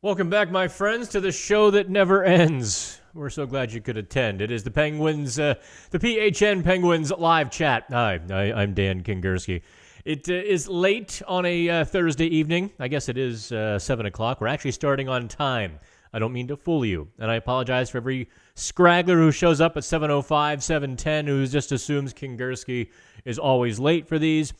Welcome back, my friends, to the show that never ends. We're so glad you could attend. It is the Penguins, the PHN Penguins live chat. Hi, I'm Dan Kingerski. It is late on a Thursday evening. I guess it is 7 o'clock. We're actually starting on time. I don't mean to fool you. And I apologize for every scraggler who shows up at 7:05, 7:10, who just assumes Kingerski is always late for these.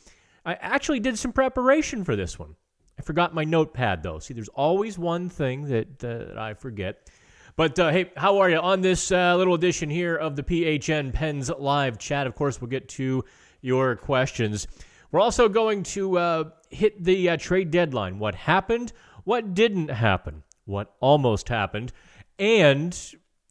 I actually did some preparation for this one. I forgot my notepad, though. See, there's always one thing that I forget. But, hey, how are you on this little edition here of the PHN Pens live chat? Of course, we'll get to your questions. We're also going to hit the trade deadline. What happened, what didn't happen, what almost happened, and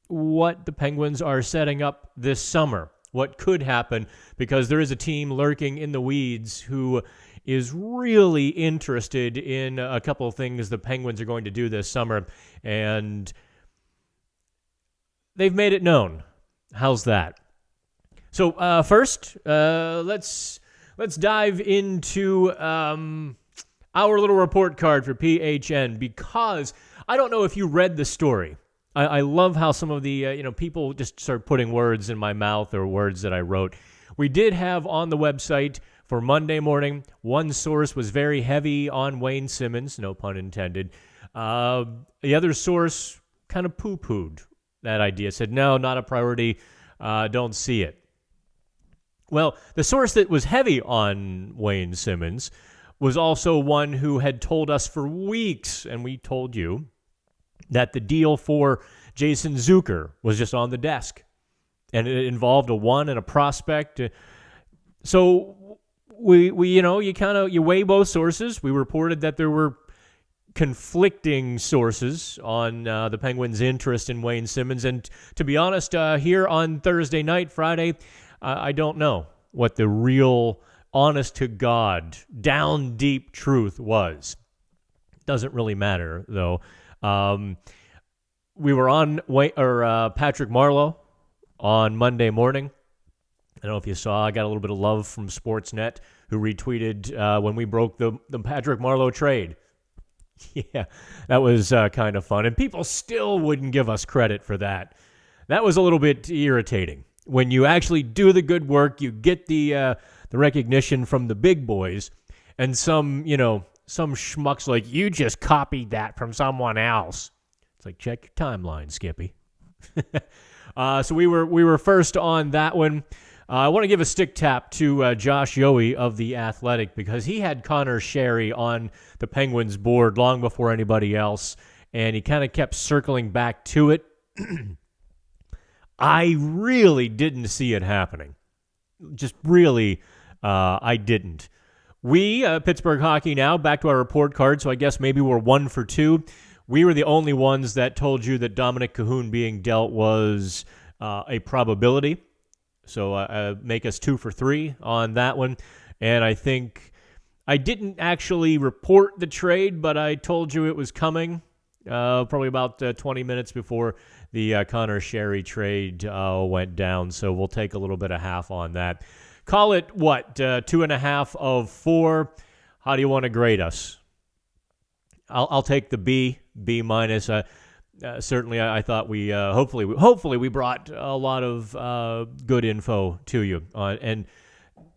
what the Penguins are setting up this summer. What could happen, because there is a team lurking in the weeds who is really interested in a couple of things the Penguins are going to do this summer, and they've made it known. How's that? So first, let's dive into our little report card for PHN, because I don't know if you read the story. I love how some of the people just start putting words in my mouth or words that I wrote. We did have on the website for Monday morning, one source was very heavy on Wayne Simmonds, no pun intended. The other source kind of poo-pooed that idea, said, no, not a priority, don't see it. Well, the source that was heavy on Wayne Simmonds was also one who had told us for weeks, and we told you, that the deal for Jason Zucker was just on the desk, and it involved a one and a prospect. So we you weigh both sources. We reported that there were conflicting sources on the Penguins' interest in Wayne Simmonds, and to be honest, here on Thursday night, Friday, I don't know what the real, honest-to-God, down-deep truth was. Doesn't really matter, though. We were on Patrick Marleau on Monday morning. I don't know if you saw, I got a little bit of love from Sportsnet, who retweeted when we broke the Patrick Marleau trade. Yeah, that was kind of fun. And people still wouldn't give us credit for that. That was a little bit irritating. When you actually do the good work, you get the recognition from the big boys, and some schmuck's like, you just copied that from someone else. It's like, check your timeline, Skippy. So we were first on that one. I want to give a stick tap to Josh Yohe of The Athletic, because he had Connor Sherry on the Penguins board long before anybody else, and he kind of kept circling back to it. I really didn't see it happening. Just really, I didn't. We, Pittsburgh Hockey Now, back to our report card, so I guess maybe we're 1 for 2. We were the only ones that told you that Dominic Cahoon being dealt was a probability. So make us 2 for 3 on that one. And I think I didn't actually report the trade, but I told you it was coming probably about 20 minutes before the Connor Sherry trade went down. So we'll take a little bit of half on that. Call it, 2.5 of 4. How do you want to grade us? I'll take the B minus. Certainly, I thought we hopefully we brought a lot of good info to you. And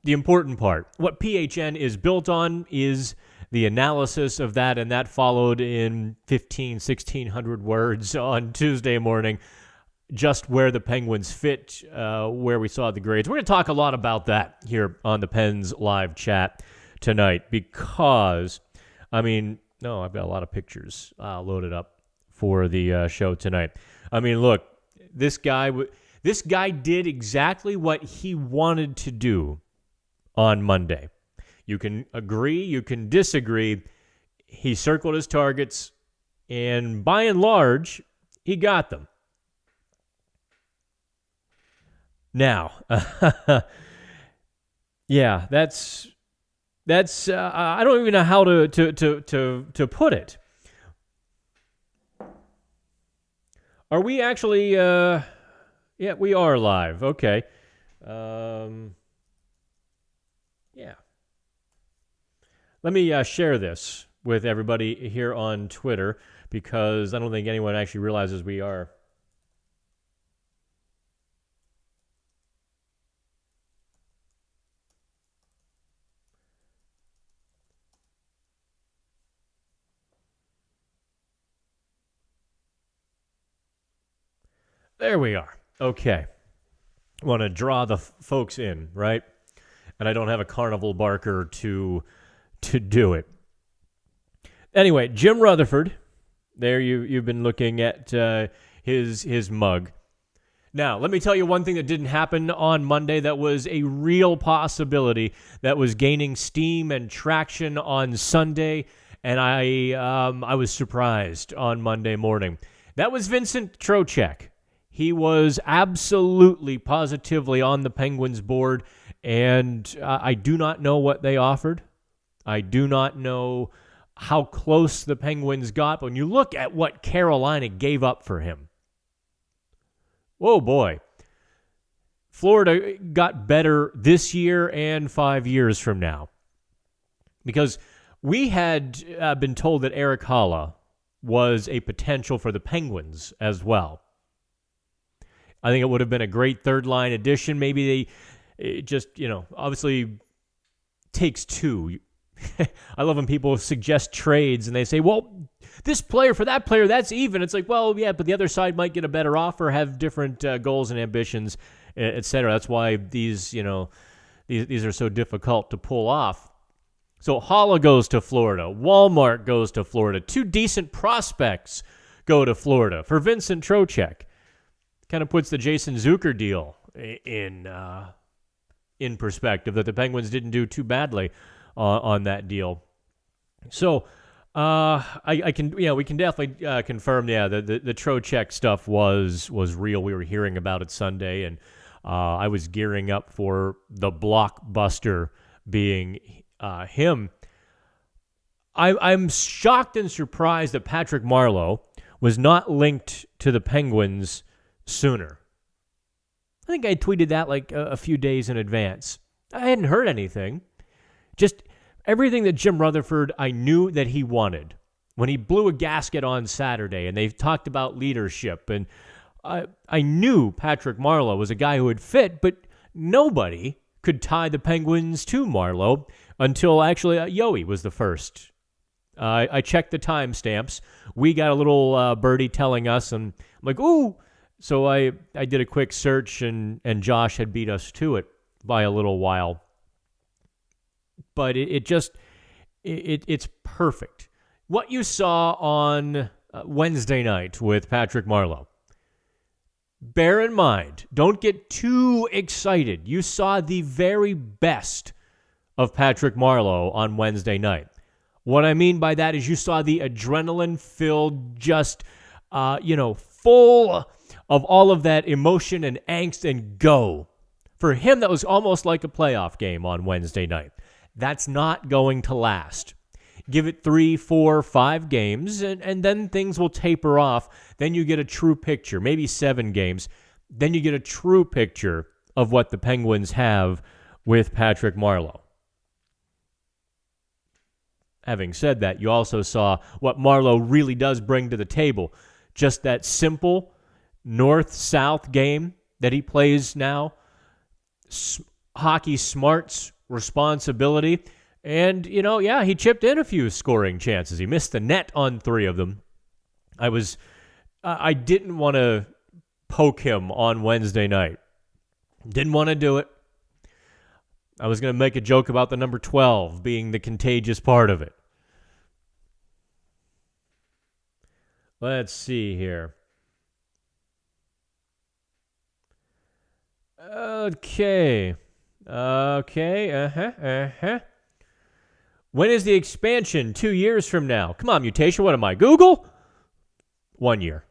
the important part, what PHN is built on, is the analysis of that, and that followed in 1,600 words on Tuesday morning, just where the Penguins fit, where we saw the grades. We're going to talk a lot about that here on the Pens live chat tonight, because, I've got a lot of pictures loaded up for the show tonight. Look, this guy did exactly what he wanted to do on Monday. You can agree, you can disagree. He circled his targets, and by and large, he got them. Now, yeah, that's I don't even know how to put it. Are we actually? Yeah, we are live. Okay. Yeah. Let me share this with everybody here on Twitter because I don't think anyone actually realizes we are. There we are. Okay. Want to draw the folks in, right? And I don't have a carnival barker to do it. Anyway, Jim Rutherford. There you've been looking at his mug. Now, let me tell you one thing that didn't happen on Monday that was a real possibility that was gaining steam and traction on Sunday, and I was surprised on Monday morning. That was Vincent Prochik. He was absolutely, positively on the Penguins board, and I do not know what they offered. I do not know how close the Penguins got. But when you look at what Carolina gave up for him, oh boy. Florida got better this year and 5 years from now. Because we had been told that Eric Haula was a potential for the Penguins as well. I think it would have been a great third-line addition. Maybe it just, obviously takes two. I love when people suggest trades and they say, well, this player for that player, that's even. It's like, well, yeah, but the other side might get a better offer, have different goals and ambitions, et cetera. That's why these are so difficult to pull off. So Haula goes to Florida. Walmart goes to Florida. Two decent prospects go to Florida for Vincent Prochik. Kind of puts the Jason Zucker deal in perspective, that the Penguins didn't do too badly on that deal. So we can definitely confirm, the Prochik stuff was real. We were hearing about it Sunday, and I was gearing up for the blockbuster being him. I'm shocked and surprised that Patrick Marleau was not linked to the Penguins sooner. I think I tweeted that like a few days in advance. I hadn't heard anything. Just everything that Jim Rutherford, I knew that he wanted. When he blew a gasket on Saturday and they talked about leadership, and I knew Patrick Marleau was a guy who would fit, but nobody could tie the Penguins to Marleau until actually Yoey was the first. I checked the timestamps. We got a little birdie telling us, and I'm like, ooh. So I did a quick search, and Josh had beat us to it by a little while. But it's perfect. What you saw on Wednesday night with Patrick Marleau, bear in mind, don't get too excited. You saw the very best of Patrick Marleau on Wednesday night. What I mean by that is you saw the adrenaline-filled, just, full of all of that emotion and angst and go. For him, that was almost like a playoff game on Wednesday night. That's not going to last. Give it 3, 4, 5 games, and then things will taper off. Then you get a true picture, maybe 7 games. Then you get a true picture of what the Penguins have with Patrick Marleau. Having said that, you also saw what Marleau really does bring to the table. Just that simple north-south game that he plays now. Hockey smarts, responsibility. And, he chipped in a few scoring chances. He missed the net on 3 of them. I didn't want to poke him on Wednesday night. Didn't want to do it. I was going to make a joke about the number 12 being the contagious part of it. Let's see here. Okay. When is the expansion? 2 years from now. Come on, Mutation. What am I, Google? 1 year.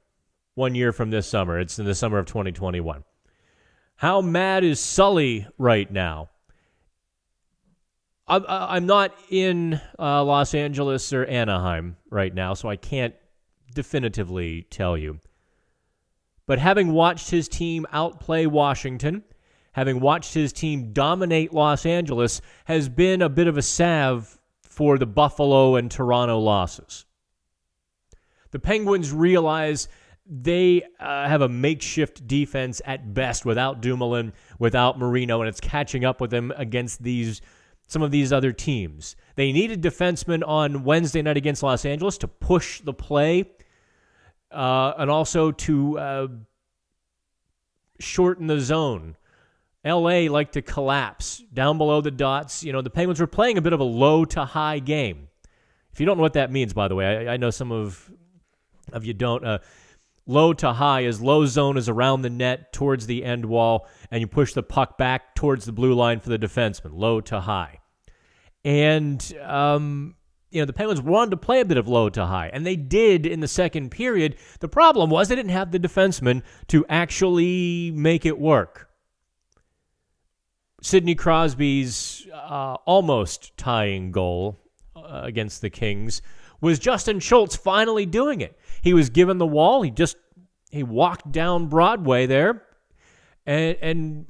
1 year from this summer. It's in the summer of 2021. How mad is Sully right now? I'm not in Los Angeles or Anaheim right now, so I can't definitively tell you. But having watched his team outplay Washington, having watched his team dominate Los Angeles, has been a bit of a salve for the Buffalo and Toronto losses. The Penguins realize they have a makeshift defense at best without Dumoulin, without Marino, and it's catching up with them against some of these other teams. They needed defensemen on Wednesday night against Los Angeles to push the play and also to shorten the zone. LA liked to collapse down below the dots. The Penguins were playing a bit of a low to high game. If you don't know what that means, by the way, I know some of you don't. Low to high is low zone is around the net towards the end wall, and you push the puck back towards the blue line for the defenseman. Low to high. And, the Penguins wanted to play a bit of low to high, and they did in the second period. The problem was they didn't have the defenseman to actually make it work. Sidney Crosby's almost tying goal against the Kings was Justin Schultz finally doing it. He was given the wall. He walked down Broadway there and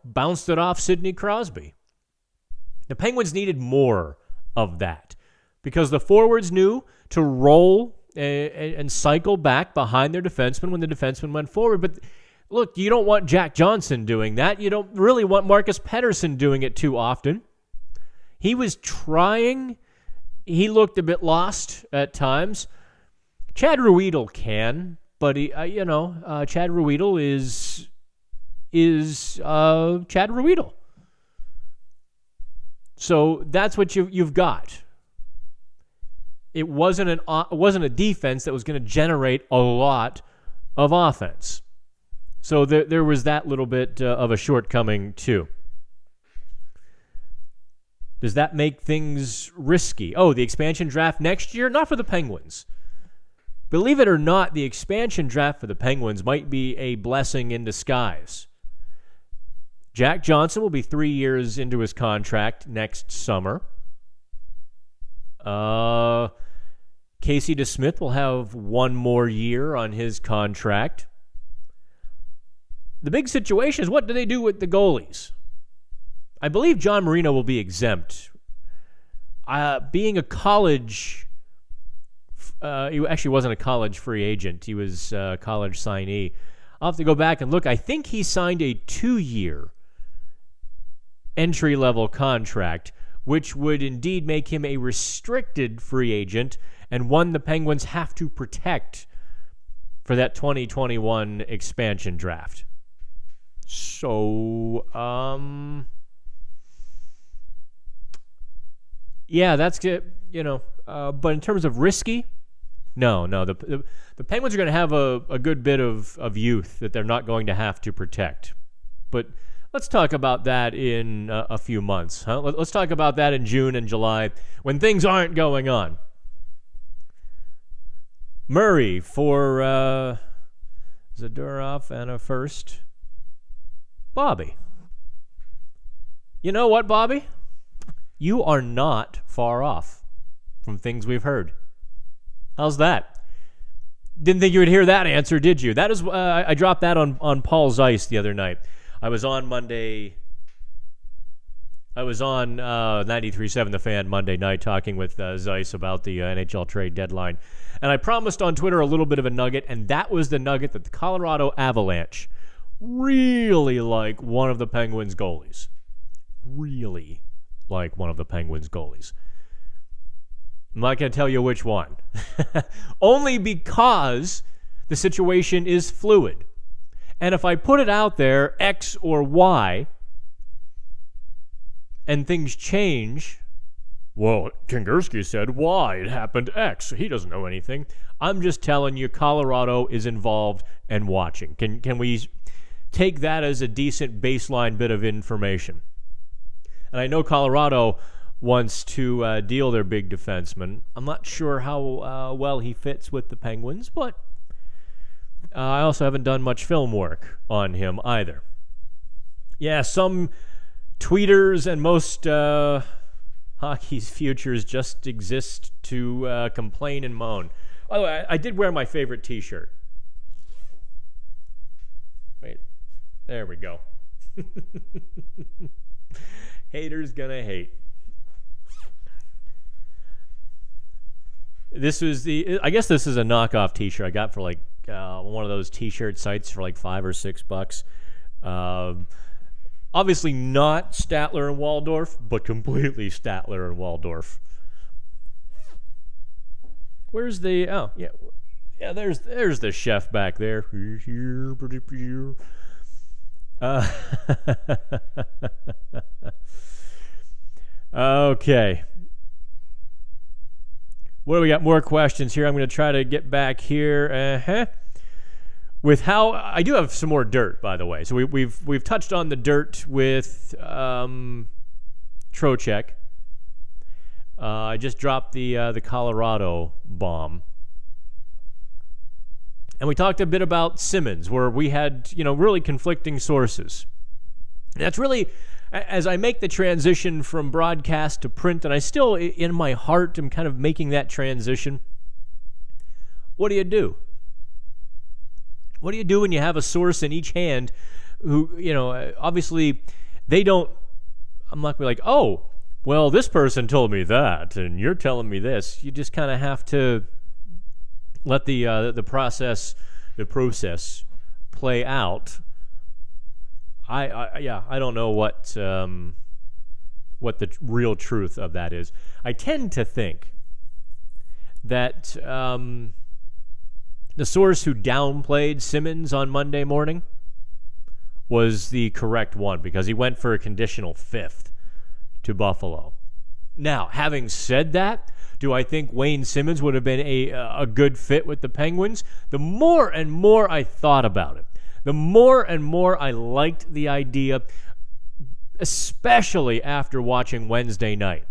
bounced it off Sidney Crosby. The Penguins needed more of that because the forwards knew to roll and cycle back behind their defenseman when the defenseman went forward. But look, you don't want Jack Johnson doing that. You don't really want Marcus Pettersson doing it too often. He was trying. He looked a bit lost at times. Chad Ruedel can, but Chad Ruedel is Chad Ruedel. So that's what you've got. It wasn't a defense that was going to generate a lot of offense. So there was that little bit of a shortcoming too. Does that make things risky? Oh, the expansion draft next year? Not for the Penguins. Believe it or not, the expansion draft for the Penguins might be a blessing in disguise. Jack Johnson will be 3 years into his contract next summer. Casey DeSmith will have one more year on his contract. The big situation is, what do they do with the goalies? I believe John Marino will be exempt. Being a college... he actually wasn't a college free agent. He was a college signee. I'll have to go back and look. I think he signed a 2-year entry-level contract, which would indeed make him a restricted free agent and one the Penguins have to protect for that 2021 expansion draft. So, yeah, that's good, but in terms of risky, no. The Penguins are going to have a good bit of youth that they're not going to have to protect. But let's talk about that in a few months. Huh? Let's talk about that in June and July when things aren't going on. Murray for Zadorov and a first. Bobby. You know what, Bobby? You are not far off from things we've heard. How's that? Didn't think you would hear that answer, did you? That is, I dropped that on Paul Zeiss the other night. I was on Monday. I was on 93.7 The Fan Monday night talking with Zeiss about the NHL trade deadline. And I promised on Twitter a little bit of a nugget, and that was the nugget that the Colorado Avalanche really like one of the Penguins' goalies. Really like one of the Penguins' goalies. I'm not going to tell you which one. Only because the situation is fluid. And if I put it out there, X or Y, and things change, well, Kingerski said Y, it happened X. He doesn't know anything. I'm just telling you, Colorado is involved and watching. Can we take that as a decent baseline bit of information? And I know Colorado wants to deal their big defenseman. I'm not sure how well he fits with the Penguins, but I also haven't done much film work on him either. Yeah, some tweeters and most hockey's futures just exist to complain and moan. By the way, I did wear my favorite t-shirt. Wait, there we go. Haters gonna hate. I guess this is a knockoff t-shirt I got for like one of those t-shirt sites for like $5 or $6. Obviously not Statler and Waldorf, but completely Statler and Waldorf. Where's the... Oh, yeah. Yeah, there's the chef back there. Okay. What do we got? More questions here. I'm going to try to get back here. With how I do have some more dirt, by the way. So we've touched on the dirt with Prochik. I just dropped the Colorado bomb, and we talked a bit about Simmons, where we had really conflicting sources. And that's really, as I make the transition from broadcast to print, and I still in my heart am kind of making that transition. What do you do? What do you do when you have a source in each hand who, obviously they don't, I'm not going to be like, oh, well, this person told me that, and you're telling me this. You just kind of have to let the process play out. I don't know what the real truth of that is. I tend to think that the source who downplayed Simmons on Monday morning was the correct one, because he went for a conditional fifth to Buffalo. Now, having said that, do I think Wayne Simmons would have been a good fit with the Penguins? The more and more I thought about it, the more and more I liked the idea, especially after watching Wednesday night.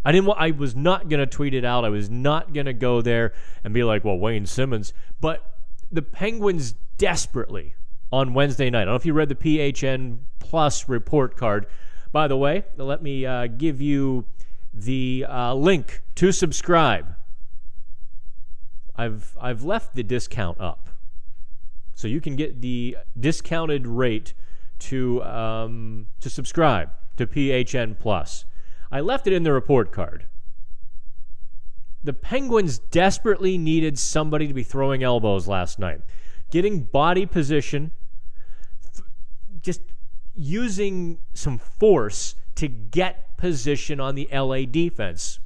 I was not going to tweet it out. I was not going to go there and be like, well, Wayne Simmons. But the Penguins desperately on Wednesday night. I don't know if you read the PHN Plus report card. By the way, let me give you the link to subscribe. I've left the discount up, so you can get the discounted rate to subscribe to PHN Plus. I left it in the report card. The Penguins desperately needed somebody to be throwing elbows last night, getting body position, just using some force to get position on the LA defense.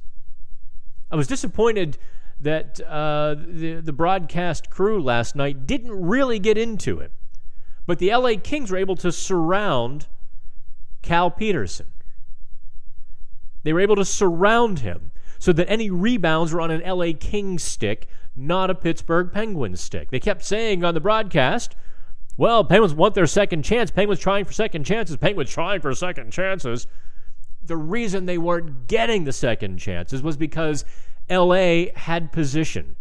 I was disappointed that the broadcast crew last night didn't really get into it, but the LA Kings were able to surround Cal Peterson. They were able to surround him so that any rebounds were on an LA Kings stick, not a Pittsburgh Penguins stick. They kept saying on the broadcast, well, Penguins want their second chance. Penguins trying for second chances. Penguins trying for second chances. The reason they weren't getting the second chances was because LA had position.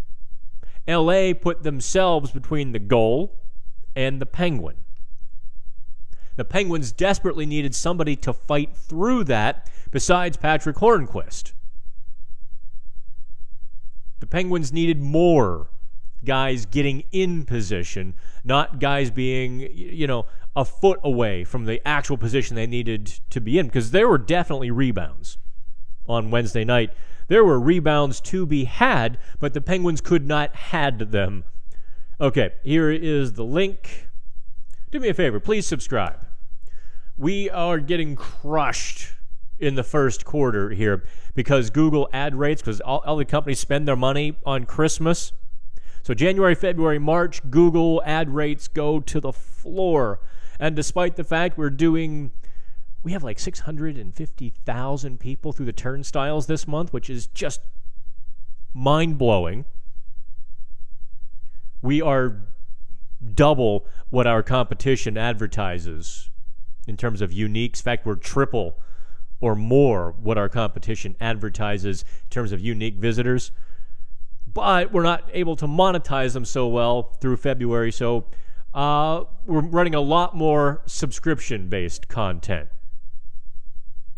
LA put themselves between the goal and the Penguin. The Penguins desperately needed somebody to fight through that besides Patrick Hornquist. The Penguins needed more guys getting in position, not guys being, a foot away from the actual position they needed to be in, because there were definitely rebounds on Wednesday night. There were rebounds to be had, but the Penguins could not had them. Okay, here is the link. Do me a favor, please subscribe. We are getting crushed in the first quarter here because Google ad rates, because all the companies spend their money on Christmas. So January, February, March, Google ad rates go to the floor. And despite the fact we have like 650,000 people through the turnstiles this month, which is just mind-blowing. We are double what our competition advertises in terms of uniques. In fact, we're triple or more what our competition advertises in terms of unique visitors. But we're not able to monetize them so well through February, so we're running a lot more subscription-based content.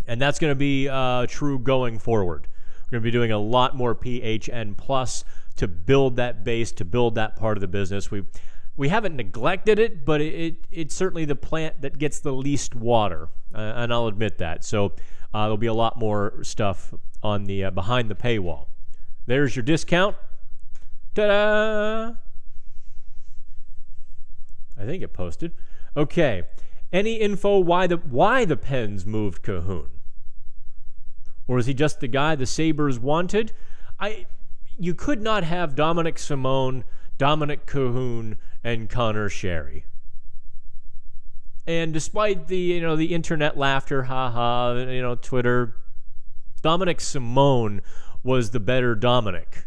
And that's going to be true going forward. We're going to be doing a lot more PHN Plus to build that base, to build that part of the business. We haven't neglected it, but it's certainly the plant that gets the least water, and I'll admit that. So there'll be a lot more stuff on the behind the paywall There's your discount. Ta-da! I think it posted. Okay. Any info why the Pens moved Cahoon? Or is he just the guy the Sabres wanted? You could not have Dominic Simone, Dominic Cahoon, and Connor Sherry. And despite the internet laughter, Twitter, Dominic Simone was the better Dominic,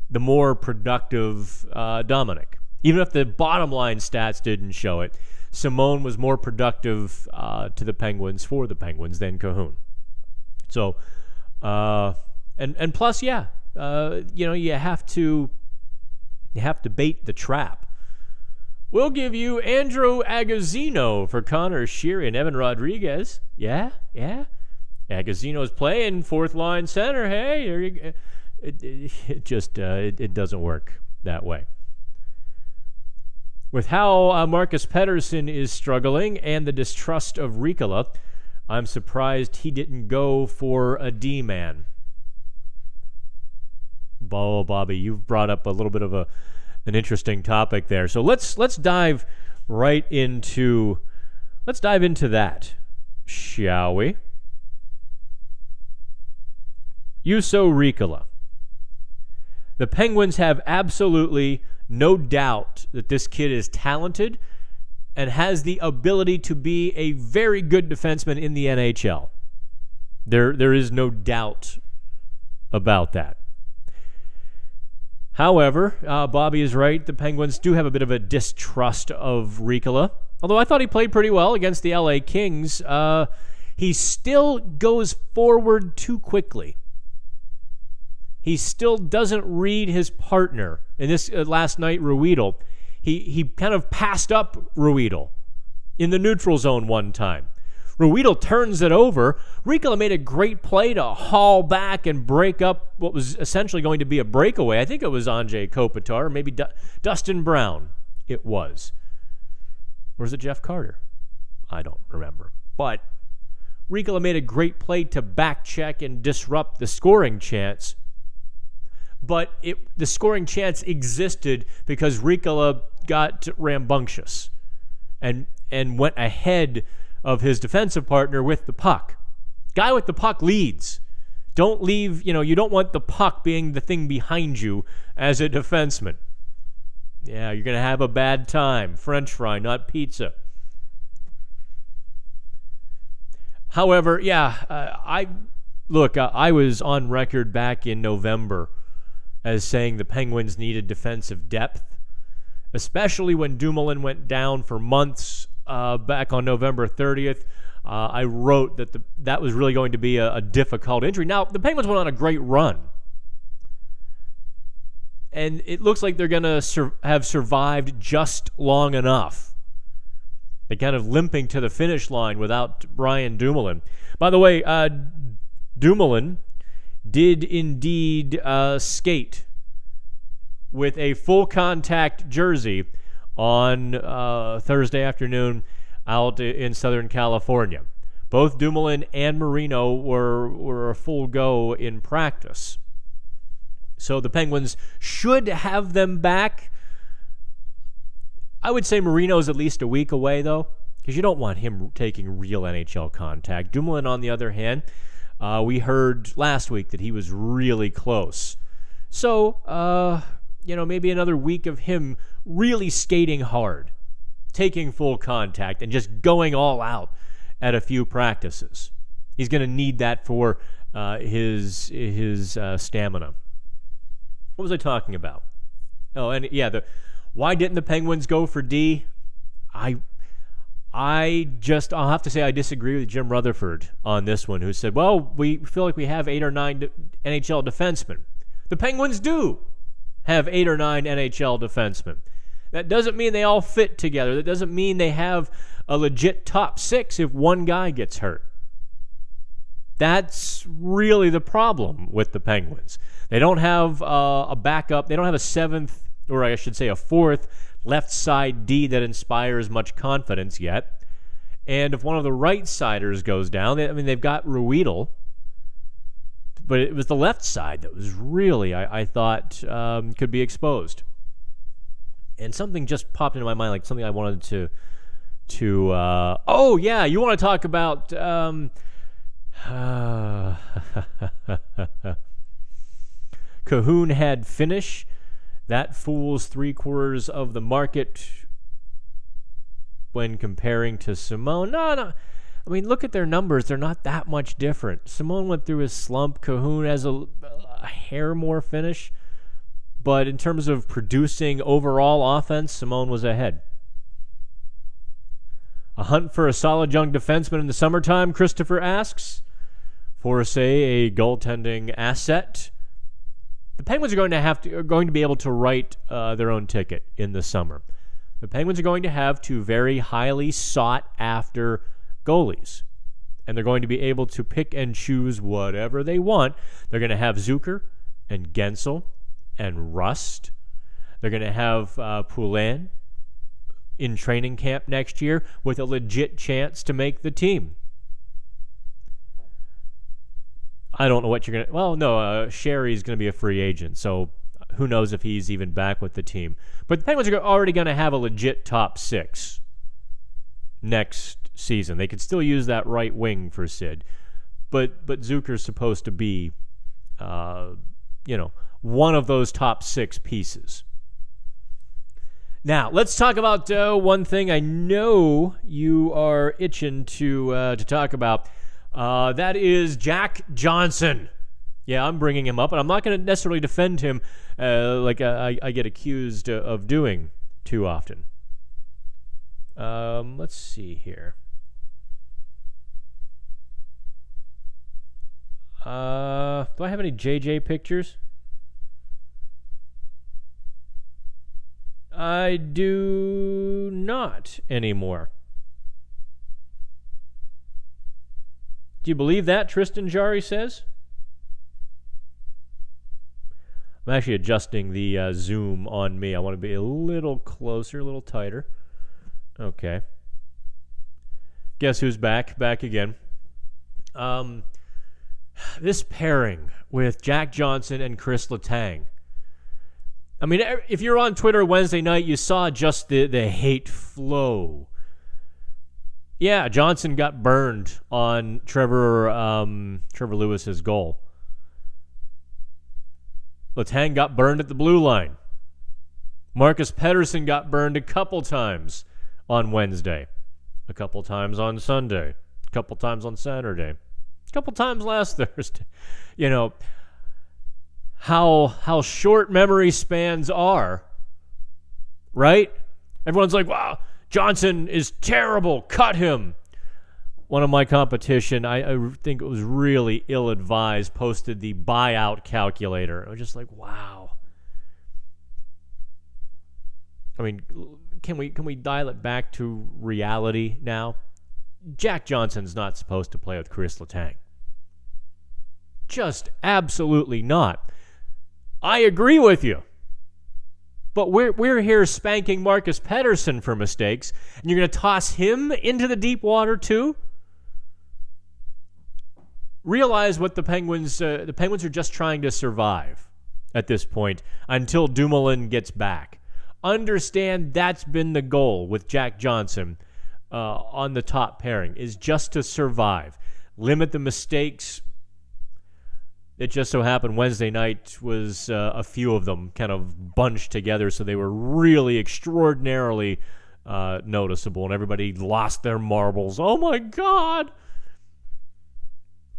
the more productive Dominic. Even if the bottom line stats didn't show it, Simone was more productive to the Penguins, for the Penguins, than Cahoon. So, and plus, you have to bait the trap. We'll give you Andrew Agazzino for Connor Sheary and Evan Rodriguez. Yeah. Agazzino's playing fourth line center. Hey, there you go. It doesn't work that way. With how Marcus Pettersson is struggling and the distrust of Riikola, I'm surprised he didn't go for a D-man. Bobby, you've brought up a little bit of an interesting topic there. So let's dive right into that, shall we? Juuso Riikola. The Penguins have absolutely no doubt that this kid is talented and has the ability to be a very good defenseman in the NHL. There is no doubt about that. However, Bobby is right. The Penguins do have a bit of a distrust of Riikola. Although I thought he played pretty well against the LA Kings, he still goes forward too quickly. He still doesn't read his partner. In this last night, Ruedel, he kind of passed up Ruedel in the neutral zone one time. Ruedel turns it over. Riikola made a great play to haul back and break up what was essentially going to be a breakaway. I think it was Anze Kopitar, or maybe Dustin Brown it was. Or was it Jeff Carter? I don't remember. But Riikola made a great play to back check and disrupt the scoring chance. But the scoring chance existed because Riikola got rambunctious and went ahead of his defensive partner with the puck. Guy with the puck leads. Don't leave, you don't want the puck being the thing behind you as a defenseman. Yeah, you're going to have a bad time. French fry, not pizza. However, I was on record back in November as saying the Penguins needed defensive depth, especially when Dumoulin went down for months back on November 30th. I wrote that was really going to be a difficult injury. Now, the Penguins went on a great run, and it looks like they're going to have survived just long enough. They're kind of limping to the finish line without Brian Dumoulin. By the way, Dumoulin did indeed skate with a full contact jersey on Thursday afternoon out in Southern California. Both Dumoulin and Marino were a full go in practice. So the Penguins should have them back. I would say Marino's at least a week away, though, because you don't want him taking real NHL contact. Dumoulin, on the other hand, we heard last week that he was really close. So, maybe another week of him really skating hard, taking full contact, and just going all out at a few practices. He's going to need that for his stamina. What was I talking about? Oh, and why didn't the Penguins go for D? I'll have to say I disagree with Jim Rutherford on this one, who said, well, we feel like we have 8 or 9 NHL defensemen. The Penguins do have 8 or 9 NHL defensemen. That doesn't mean they all fit together. That doesn't mean they have a legit top 6 if one guy gets hurt. That's really the problem with the Penguins. They don't have a backup. They don't have a 7th, or I should say a 4th, left side D that inspires much confidence yet. And if one of the right siders goes down, they've got Ruedel. But it was the left side that was really, I thought, could be exposed. And something just popped into my mind, like something I wanted to oh, yeah, you want to talk about Cahoon had finish. That fools 3/4 of the market when comparing to Simone. No. I mean, look at their numbers. They're not that much different. Simone went through his slump. Cahoon has a hair more finish. But in terms of producing overall offense, Simone was ahead. A hunt for a solid young defenseman in the summertime, Christopher asks. Forse, a goaltending asset. The Penguins are going to be able to write their own ticket in the summer. The Penguins are going to have two very highly sought after goalies, and they're going to be able to pick and choose whatever they want. They're going to have Zucker and Gensel and Rust. They're going to have Poulin in training camp next year with a legit chance to make the team. I don't know what you're going to... Well, no, Sherry's going to be a free agent, so who knows if he's even back with the team. But the Penguins are already going to have a legit top six next season. They could still use that right wing for Sid. But Zucker's supposed to be, one of those top six pieces. Now, let's talk about one thing I know you are itching to talk about. That is Jack Johnson. Yeah, I'm bringing him up, and I'm not going to necessarily defend him like I get accused of doing too often. Let's see here. Do I have any JJ pictures? I do not anymore. Do you believe that, Tristan Jari says? I'm actually adjusting the zoom on me. I want to be a little closer, a little tighter. Okay. Guess who's back? Back again. This pairing with Jack Johnson and Chris Letang. I mean, if you're on Twitter Wednesday night, you saw just the hate flow. Yeah, Johnson got burned on Trevor Lewis's goal. Letang got burned at the blue line. Marcus Pettersson got burned a couple times on Wednesday, a couple times on Sunday, a couple times on Saturday, a couple times last Thursday. You know, how short memory spans are, right? Everyone's like, wow, Johnson is terrible. Cut him. One of my competition, I think it was really ill-advised, posted the buyout calculator. I was just like, wow. I mean, can we dial it back to reality now? Jack Johnson's not supposed to play with Chris Letang. Just absolutely not. I agree with you. But we're here spanking Marcus Pettersson for mistakes, and you're going to toss him into the deep water too? Realize what the Penguins are just trying to survive at this point until Dumoulin gets back. Understand that's been the goal with Jack Johnson on the top pairing, is just to survive. Limit the mistakes. It just so happened Wednesday night was a few of them kind of bunched together, so they were really extraordinarily noticeable, and everybody lost their marbles. Oh, my God!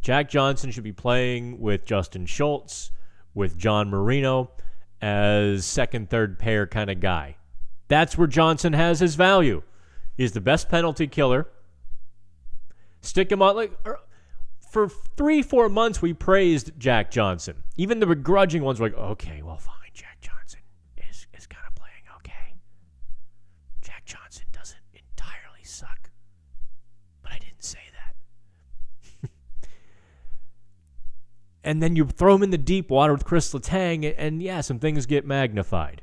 Jack Johnson should be playing with Justin Schultz, with John Marino, as second, third pair kind of guy. That's where Johnson has his value. He's the best penalty killer. Stick him on, for 3-4 months, we praised Jack Johnson. Even the begrudging ones were like, okay, well, fine, Jack Johnson is kind of playing okay. Jack Johnson doesn't entirely suck. But I didn't say that. And then you throw him in the deep water with Chris Letang, and yeah, some things get magnified.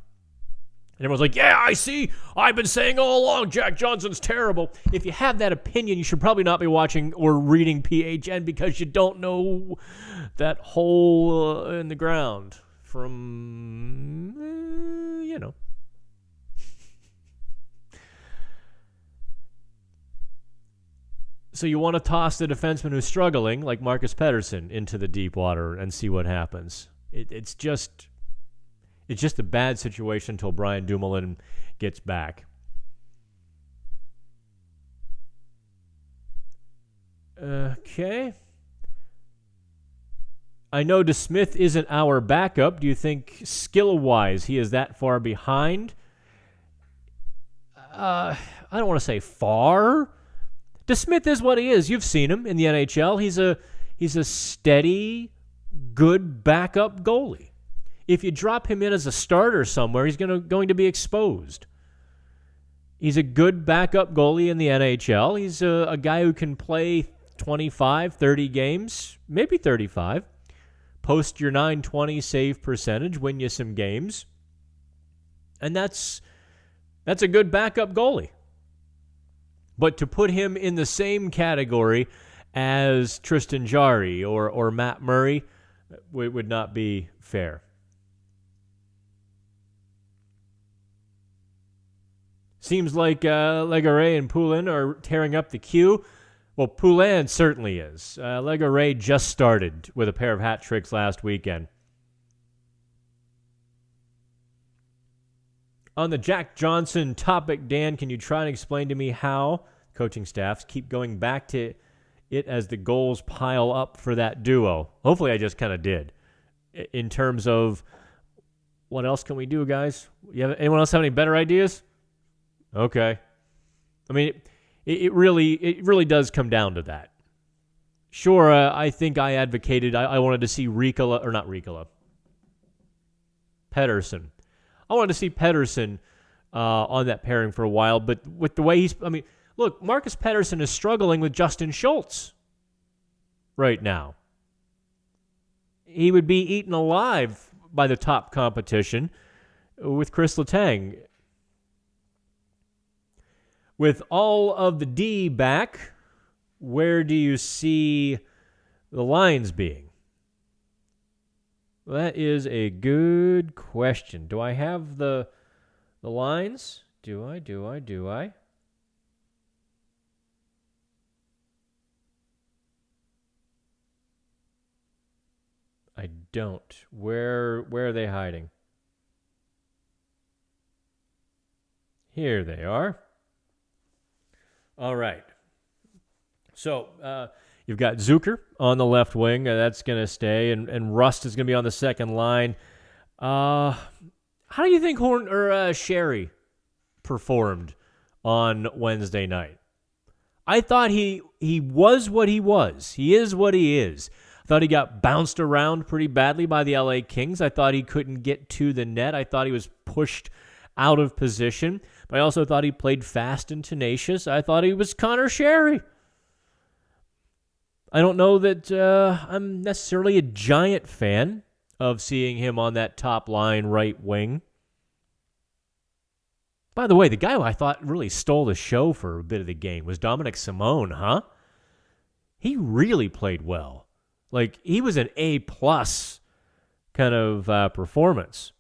And everyone's like, yeah, I see. I've been saying all along Jack Johnson's terrible. If you have that opinion, you should probably not be watching or reading PHN because you don't know that hole in the ground from, So you want to toss the defenseman who's struggling, like Marcus Pettersson, into the deep water and see what happens. It's just a bad situation until Brian Dumoulin gets back. Okay. I know DeSmith isn't our backup. Do you think skill-wise he is that far behind? I don't want to say far. DeSmith is what he is. You've seen him in the NHL. He's a steady, good backup goalie. If you drop him in as a starter somewhere, he's going to be exposed. He's a good backup goalie in the NHL. He's a guy who can play 25, 30 games, maybe 35. Post your .920 save percentage, win you some games. And that's a good backup goalie. But to put him in the same category as Tristan Jarry or Matt Murray would not be fair. Seems like Legare and Poulin are tearing up the queue. Well, Poulin certainly is. Legare just started with a pair of hat tricks last weekend. On the Jack Johnson topic, Dan, can you try and explain to me how coaching staffs keep going back to it as the goals pile up for that duo? Hopefully I just kind of did. In terms of what else can we do, guys? Anyone else have any better ideas? Okay. I mean, it really does come down to that. Sure, I think I advocated, I wanted to see Pettersson. I wanted to see Pettersson on that pairing for a while, but with the way look, Marcus Pettersson is struggling with Justin Schultz right now. He would be eaten alive by the top competition with Chris Letang. With all of the D back, where do you see the lines being? Well, that is a good question. Do I have the lines? Do I? I don't. Where are they hiding? Here they are. All right. So, you've got Zucker on the left wing. That's going to stay. And Rust is going to be on the second line. How do you think Sherry performed on Wednesday night? I thought he was what he was. He is what he is. I thought he got bounced around pretty badly by the LA Kings. I thought he couldn't get to the net. I thought he was pushed out of position. But I also thought he played fast and tenacious. I thought he was Connor Sherry. I don't know that I'm necessarily a giant fan of seeing him on that top line right wing. By the way, the guy who I thought really stole the show for a bit of the game was Dominic Simone, huh? He really played well. Like, he was an A-plus kind of performance.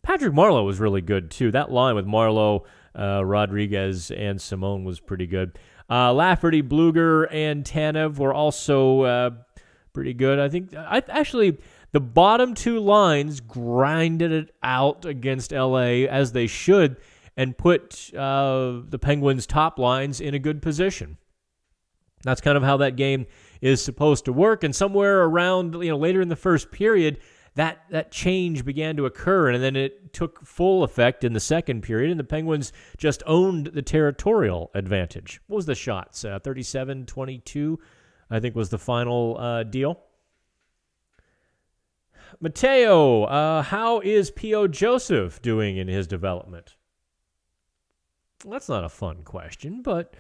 Patrick Marleau was really good, too. That line with Marleau, Rodriguez, and Simone was pretty good. Lafferty, Bluger, and Tanev were also pretty good. I think actually the bottom two lines grinded it out against LA as they should and put the Penguins' top lines in a good position. That's kind of how that game is supposed to work. And somewhere around later in the first period, that change began to occur, and then it took full effect in the second period, and the Penguins just owned the territorial advantage. What was the shots? 37-22, I think, was the final deal. Mateo, how is P.O. Joseph doing in his development? Well, that's not a fun question, but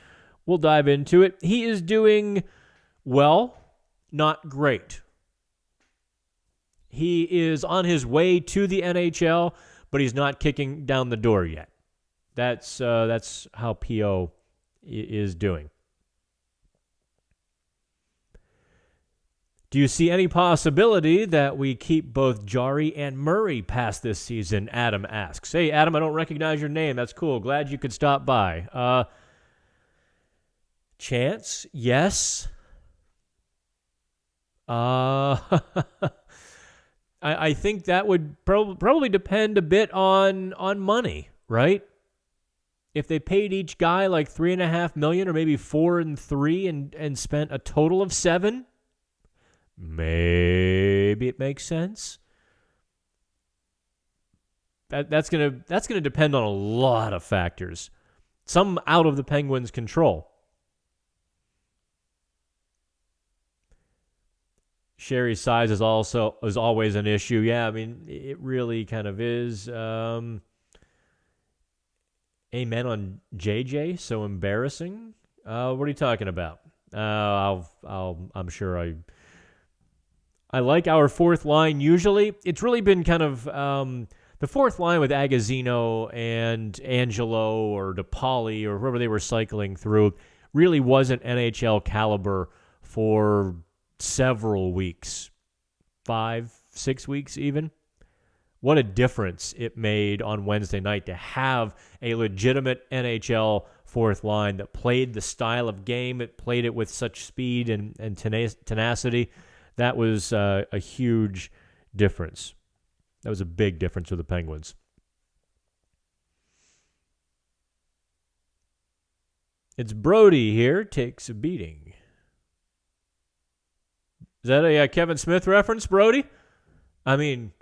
we'll dive into it. He is doing well, not great. He is on his way to the NHL, but he's not kicking down the door yet. That's how P.O. is doing. Do you see any possibility that we keep both Jari and Murray past this season? Adam asks. Hey, Adam, I don't recognize your name. That's cool. Glad you could stop by. Chance? Yes. I think that would probably depend a bit on money, right? If they paid each guy like $3.5 million or maybe $4 and $3 and spent a total of $7 million, maybe it makes sense. That's gonna depend on a lot of factors, some out of the Penguins' control. Sherry's size is always an issue. Yeah, I mean it really kind of is. Amen on JJ. So embarrassing. What are you talking about? I'm sure I like our fourth line usually. It's really been kind of the fourth line with Agazzino and Angelo or DePauli or whoever they were cycling through really wasn't NHL caliber for several weeks, 5-6 weeks even. What a difference it made on Wednesday night to have a legitimate NHL fourth line that played the style of game. It played it with such speed and tenacity. That was a huge difference. That was a big difference for the Penguins. It's Brody here, takes a beating. Is that a Kevin Smith reference, Brody? I mean,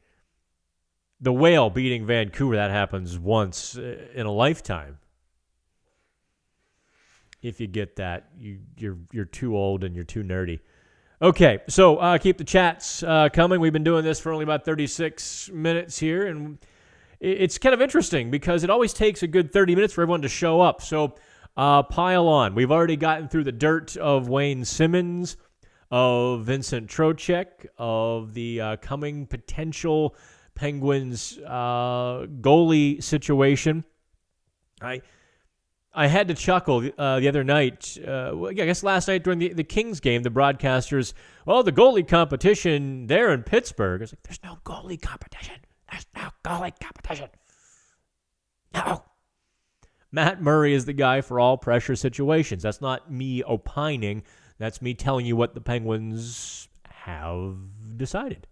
the Whale beating Vancouver, that happens once in a lifetime. If you get that, you're too old and you're too nerdy. Okay, so keep the chats coming. We've been doing this for only about 36 minutes here, and it's kind of interesting because it always takes a good 30 minutes for everyone to show up. So pile on. We've already gotten through the dirt of Wayne Simmons, of Vincent Prochik, of the coming potential Penguins goalie situation. I had to chuckle the other night. I guess last night during the Kings game, the broadcasters, the goalie competition there in Pittsburgh. I was like, there's no goalie competition. There's no goalie competition. No. Matt Murray is the guy for all pressure situations. That's not me opining. That's me telling you what the Penguins have decided.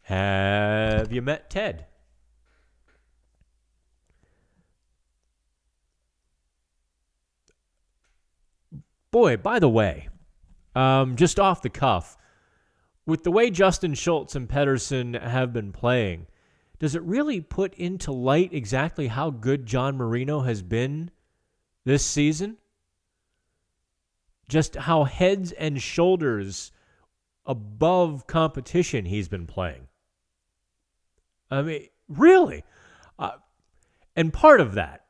Have you met Ted? Boy, by the way, just off the cuff, with the way Justin Schultz and Pettersson have been playing, does it really put into light exactly how good John Marino has been this season? Just how heads and shoulders above competition he's been playing. I mean, really? And part of that,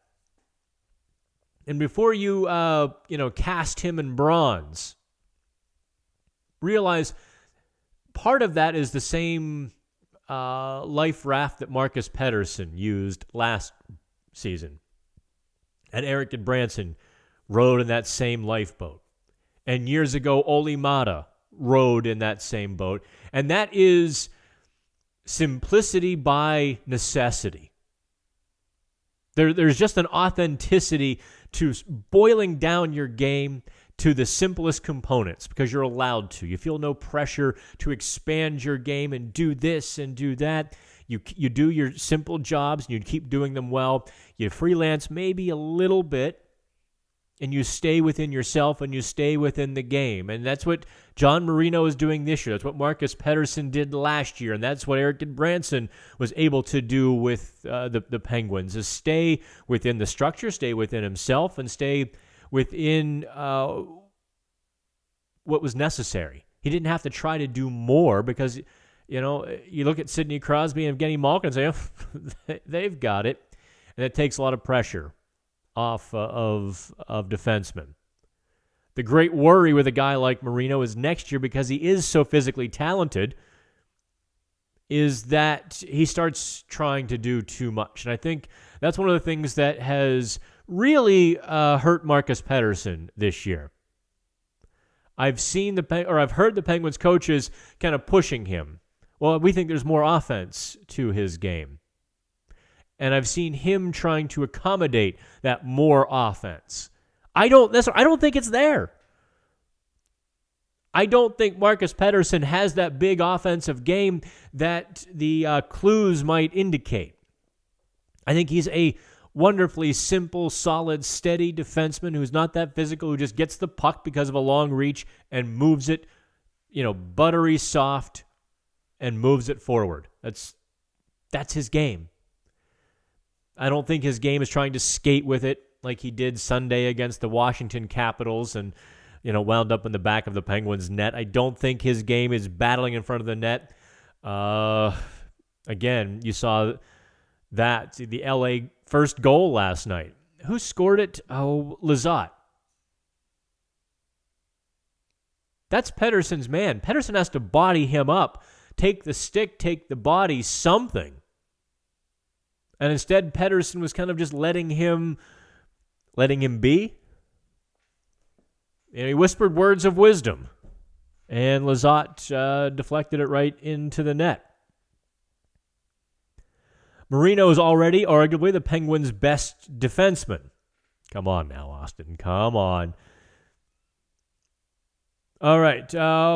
and before you, cast him in bronze, realize part of that is the same life raft that Marcus Pettersson used last season. And Eric Branson rode in that same lifeboat. And years ago, Oli Mata rode in that same boat. And that is simplicity by necessity. There's just an authenticity to boiling down your game to the simplest components because you're allowed to. You feel no pressure to expand your game and do this and do that. You do your simple jobs and you keep doing them well. You freelance maybe a little bit and you stay within yourself and you stay within the game. And that's what John Marino is doing this year. That's what Marcus Pettersson did last year. And that's what Eric Branson was able to do with the Penguins, is stay within the structure, stay within himself, and stay within what was necessary. He didn't have to try to do more because, you look at Sidney Crosby and Evgeny Malkin and say, oh, they've got it. And it takes a lot of pressure off of defensemen. The great worry with a guy like Marino is next year, because he is so physically talented, is that he starts trying to do too much. And I think that's one of the things that has really hurt Marcus Pettersson this year. I've heard the Penguins coaches kind of pushing him. Well, we think there's more offense to his game. And I've seen him trying to accommodate that more offense. I don't think it's there. I don't think Marcus Pettersson has that big offensive game that the clues might indicate. I think he's a wonderfully simple, solid, steady defenseman who's not that physical, who just gets the puck because of a long reach and moves it, buttery soft and moves it forward. That's his game. I don't think his game is trying to skate with it like he did Sunday against the Washington Capitals and wound up in the back of the Penguins' net. I don't think his game is battling in front of the net. Again, you saw that, the LA first goal last night. Who scored it? Oh, Lizotte. That's Pettersson's man. Pettersson has to body him up, take the stick, take the body, something. And instead, Pettersson was kind of just letting him be. He whispered words of wisdom, and Lizotte deflected it right into the net. Marino is already arguably the Penguins' best defenseman. Come on now, Austin. Come on. All right.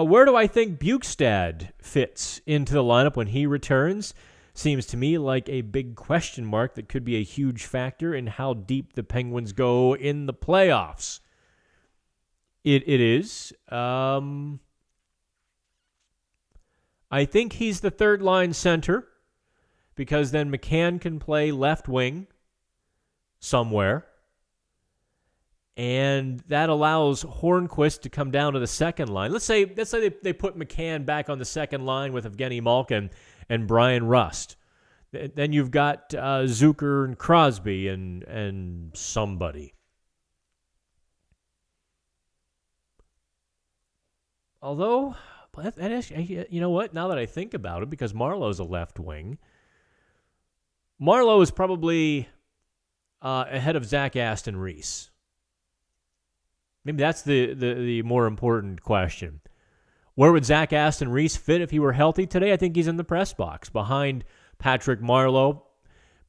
Where do I think Bukestad fits into the lineup when he returns? Seems to me like a big question mark that could be a huge factor in how deep the Penguins go in the playoffs. It is. I think he's the third-line center because then McCann can play left wing somewhere. And that allows Hornquist to come down to the second line. Let's say they put McCann back on the second line with Evgeny Malkin and Brian Rust. Then you've got Zucker and Crosby and somebody. Although, that is, you know what? Now that I think about it, because Marlowe's a left wing, Marlowe is probably ahead of Zach Aston Reese. Maybe that's the more important question. Where would Zach Aston Reese fit if he were healthy today? I think he's in the press box behind Patrick Marleau,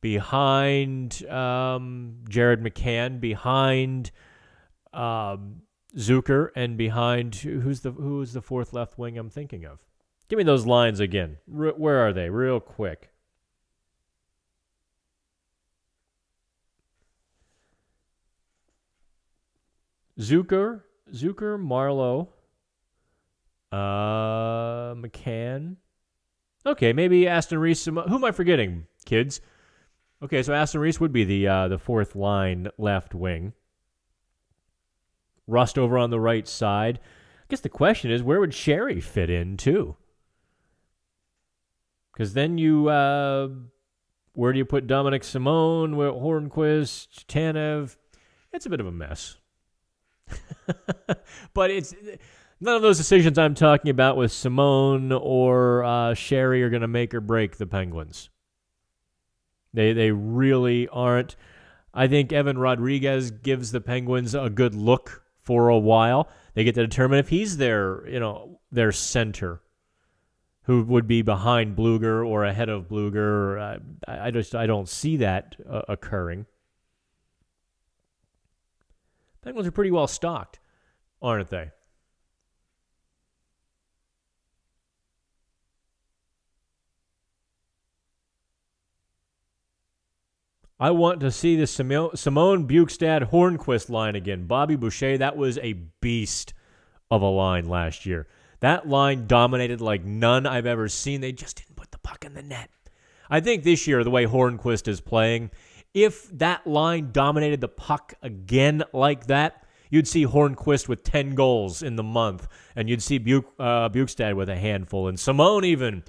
behind Jared McCann, behind Zucker, and behind who is the fourth left wing I'm thinking of? Give me those lines again. Where are they? Real quick. Zucker, Marleau, McCann. Okay, maybe Aston Reese. Who am I forgetting, kids? Okay, so Aston Reese would be the fourth line left wing. Rust over on the right side. I guess the question is, where would Sherry fit in too? Because then where do you put Dominic Simone, Hornquist, Tanev? It's a bit of a mess. But it's none of those decisions I'm talking about with Simone or Sherry are going to make or break the Penguins. They really aren't. I think Evan Rodriguez gives the Penguins a good look for a while. They get to determine if he's their center, who would be behind Bluger or ahead of Bluger. I don't see that occurring. Penguins are pretty well stocked, aren't they? I want to see the Simone Bukestad Hornquist line again. Bobby Boucher, that was a beast of a line last year. That line dominated like none I've ever seen. They just didn't put the puck in the net. I think this year, the way Hornquist is playing, if that line dominated the puck again like that, you'd see Hornquist with 10 goals in the month, and you'd see Bukestad with a handful, and Simone even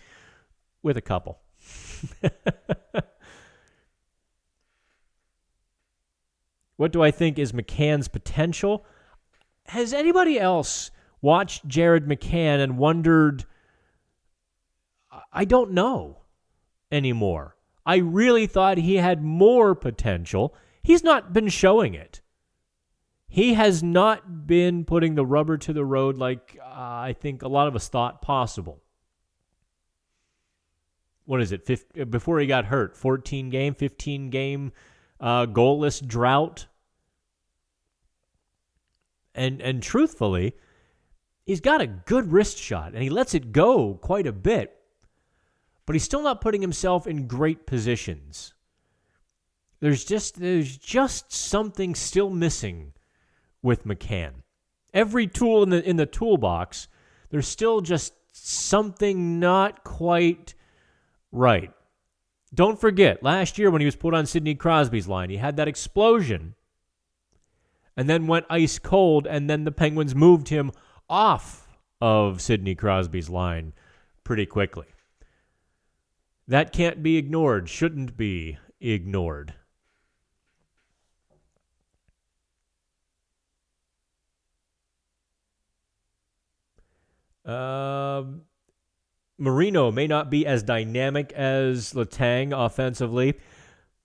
with a couple. What do I think is McCann's potential? Has anybody else watched Jared McCann and wondered I don't know anymore. I really thought he had more potential. He's not been showing it. He has not been putting the rubber to the road like I think a lot of us thought possible. What is it? Before he got hurt, 15 game goalless drought. And truthfully, he's got a good wrist shot, and he lets it go quite a bit. But he's still not putting himself in great positions. There's just something still missing with McCann. Every tool in the toolbox, there's still just something not quite right. Don't forget, last year when he was put on Sidney Crosby's line, he had that explosion and then went ice cold, and then the Penguins moved him off of Sidney Crosby's line pretty quickly. That can't be ignored, shouldn't be ignored. Marino may not be as dynamic as Letang offensively,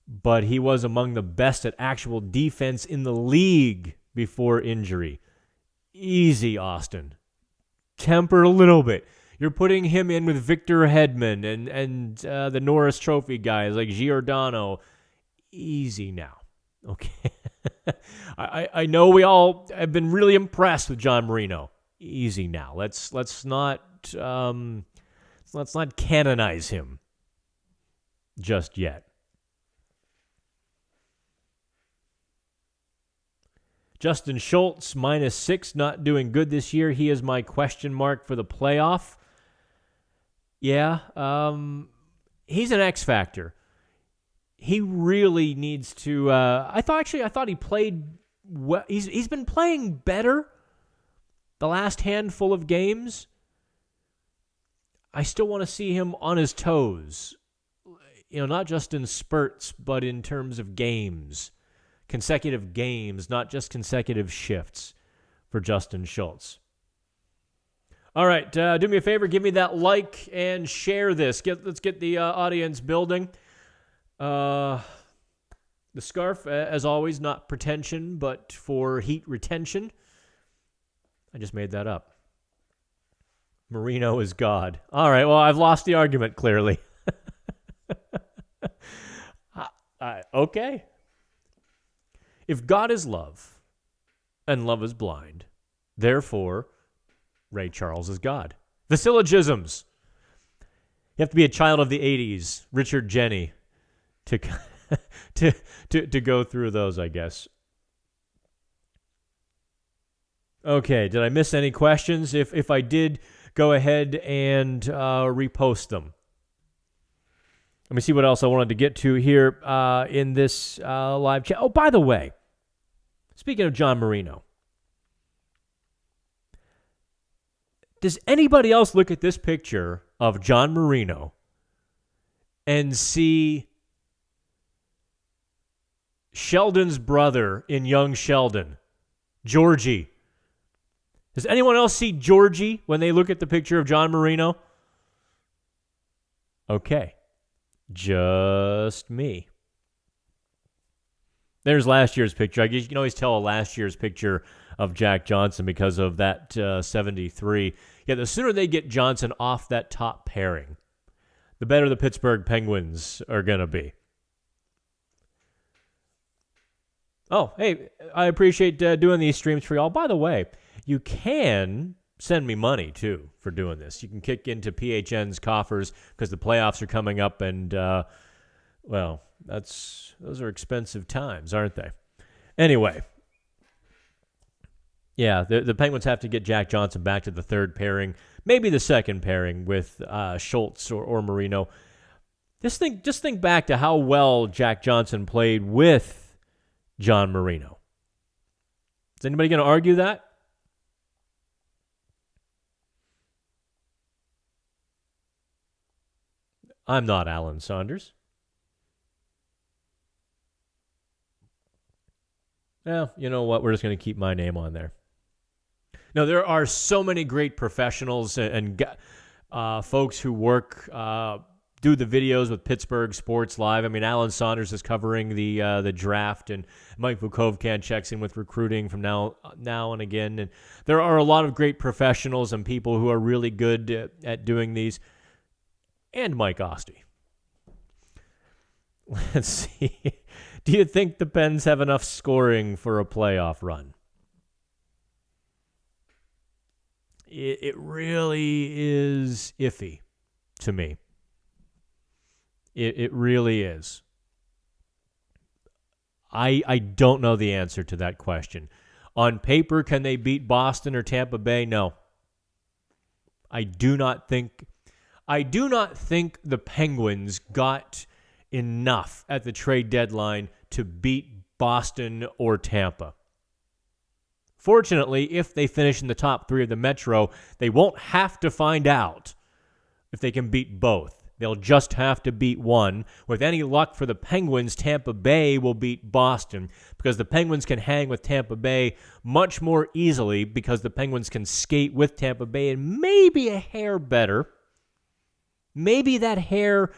but he was among the best at actual defense in the league before injury. Easy, Austin. Temper a little bit. You're putting him in with Victor Hedman and the Norris Trophy guys like Giordano. Easy now. Okay. I know we all have been really impressed with John Marino. Easy now. Let's not canonize him just yet. Justin Schultz, -6, not doing good this year. He is my question mark for the playoff. Yeah, he's an X factor. He really needs to. I thought he played well. He's been playing better the last handful of games. I still want to see him on his toes. Not just in spurts, but in terms of games. Consecutive games, not just consecutive shifts for Justin Schultz. All right, do me a favor, give me that like and share this. Let's get the audience building. The scarf, as always, not pretension, but for heat retention. I just made that up. Marino is God. All right, well, I've lost the argument, clearly. Okay. If God is love, and love is blind, therefore, Ray Charles is God. The syllogisms. You have to be a child of the 80s, Richard Jenny, to go through those, I guess. Okay, did I miss any questions? If I did, go ahead and repost them. Let me see what else I wanted to get to here in this live chat. Oh, by the way, speaking of John Marino, does anybody else look at this picture of John Marino and see Sheldon's brother in young Sheldon, Georgie? Does anyone else see Georgie when they look at the picture of John Marino? Okay. Just me. There's last year's picture. I guess you can always tell a last year's picture of Jack Johnson because of that 73. Yeah, the sooner they get Johnson off that top pairing, the better the Pittsburgh Penguins are going to be. Oh, hey, I appreciate doing these streams for y'all. By the way, you can send me money, too, for doing this. You can kick into PHN's coffers because the playoffs are coming up, and, those are expensive times, aren't they? Anyway, yeah, the Penguins have to get Jack Johnson back to the third pairing, maybe the second pairing with Schultz or Marino. Just think back to how well Jack Johnson played with John Marino. Is anybody going to argue that? I'm not Alan Saunders. Well, you know what? We're just going to keep my name on there. No, there are so many great professionals and folks who work, do the videos with Pittsburgh Sports Live. I mean, Alan Saunders is covering the draft, and Mike Vukovcan checks in with recruiting from now and again. And there are a lot of great professionals and people who are really good at doing these. And Mike Oste. Let's see. Do you think the Pens have enough scoring for a playoff run? It really is iffy to me. It really is. I don't know the answer to that question. On paper, can they beat Boston or Tampa Bay? No. I do not think the Penguins got enough at the trade deadline to beat Boston or Tampa. Fortunately, if they finish in the top 3 of the Metro, they won't have to find out if they can beat both. They'll just have to beat one. With any luck for the Penguins, Tampa Bay will beat Boston because the Penguins can hang with Tampa Bay much more easily because the Penguins can skate with Tampa Bay and maybe a hair better. Maybe that hair,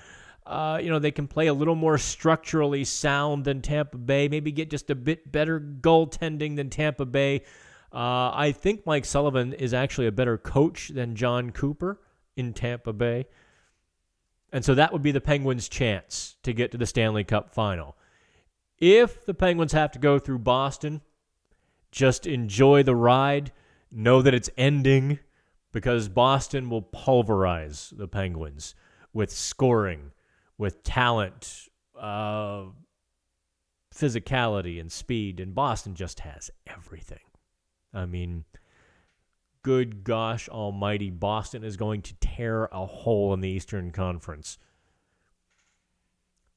they can play a little more structurally sound than Tampa Bay, maybe get just a bit better goaltending than Tampa Bay. I think Mike Sullivan is actually a better coach than John Cooper in Tampa Bay. And so that would be the Penguins' chance to get to the Stanley Cup final. If the Penguins have to go through Boston, just enjoy the ride. Know that it's ending because Boston will pulverize the Penguins with scoring, with talent, physicality, and speed. And Boston just has everything. I mean, good gosh almighty, Boston is going to tear a hole in the Eastern Conference.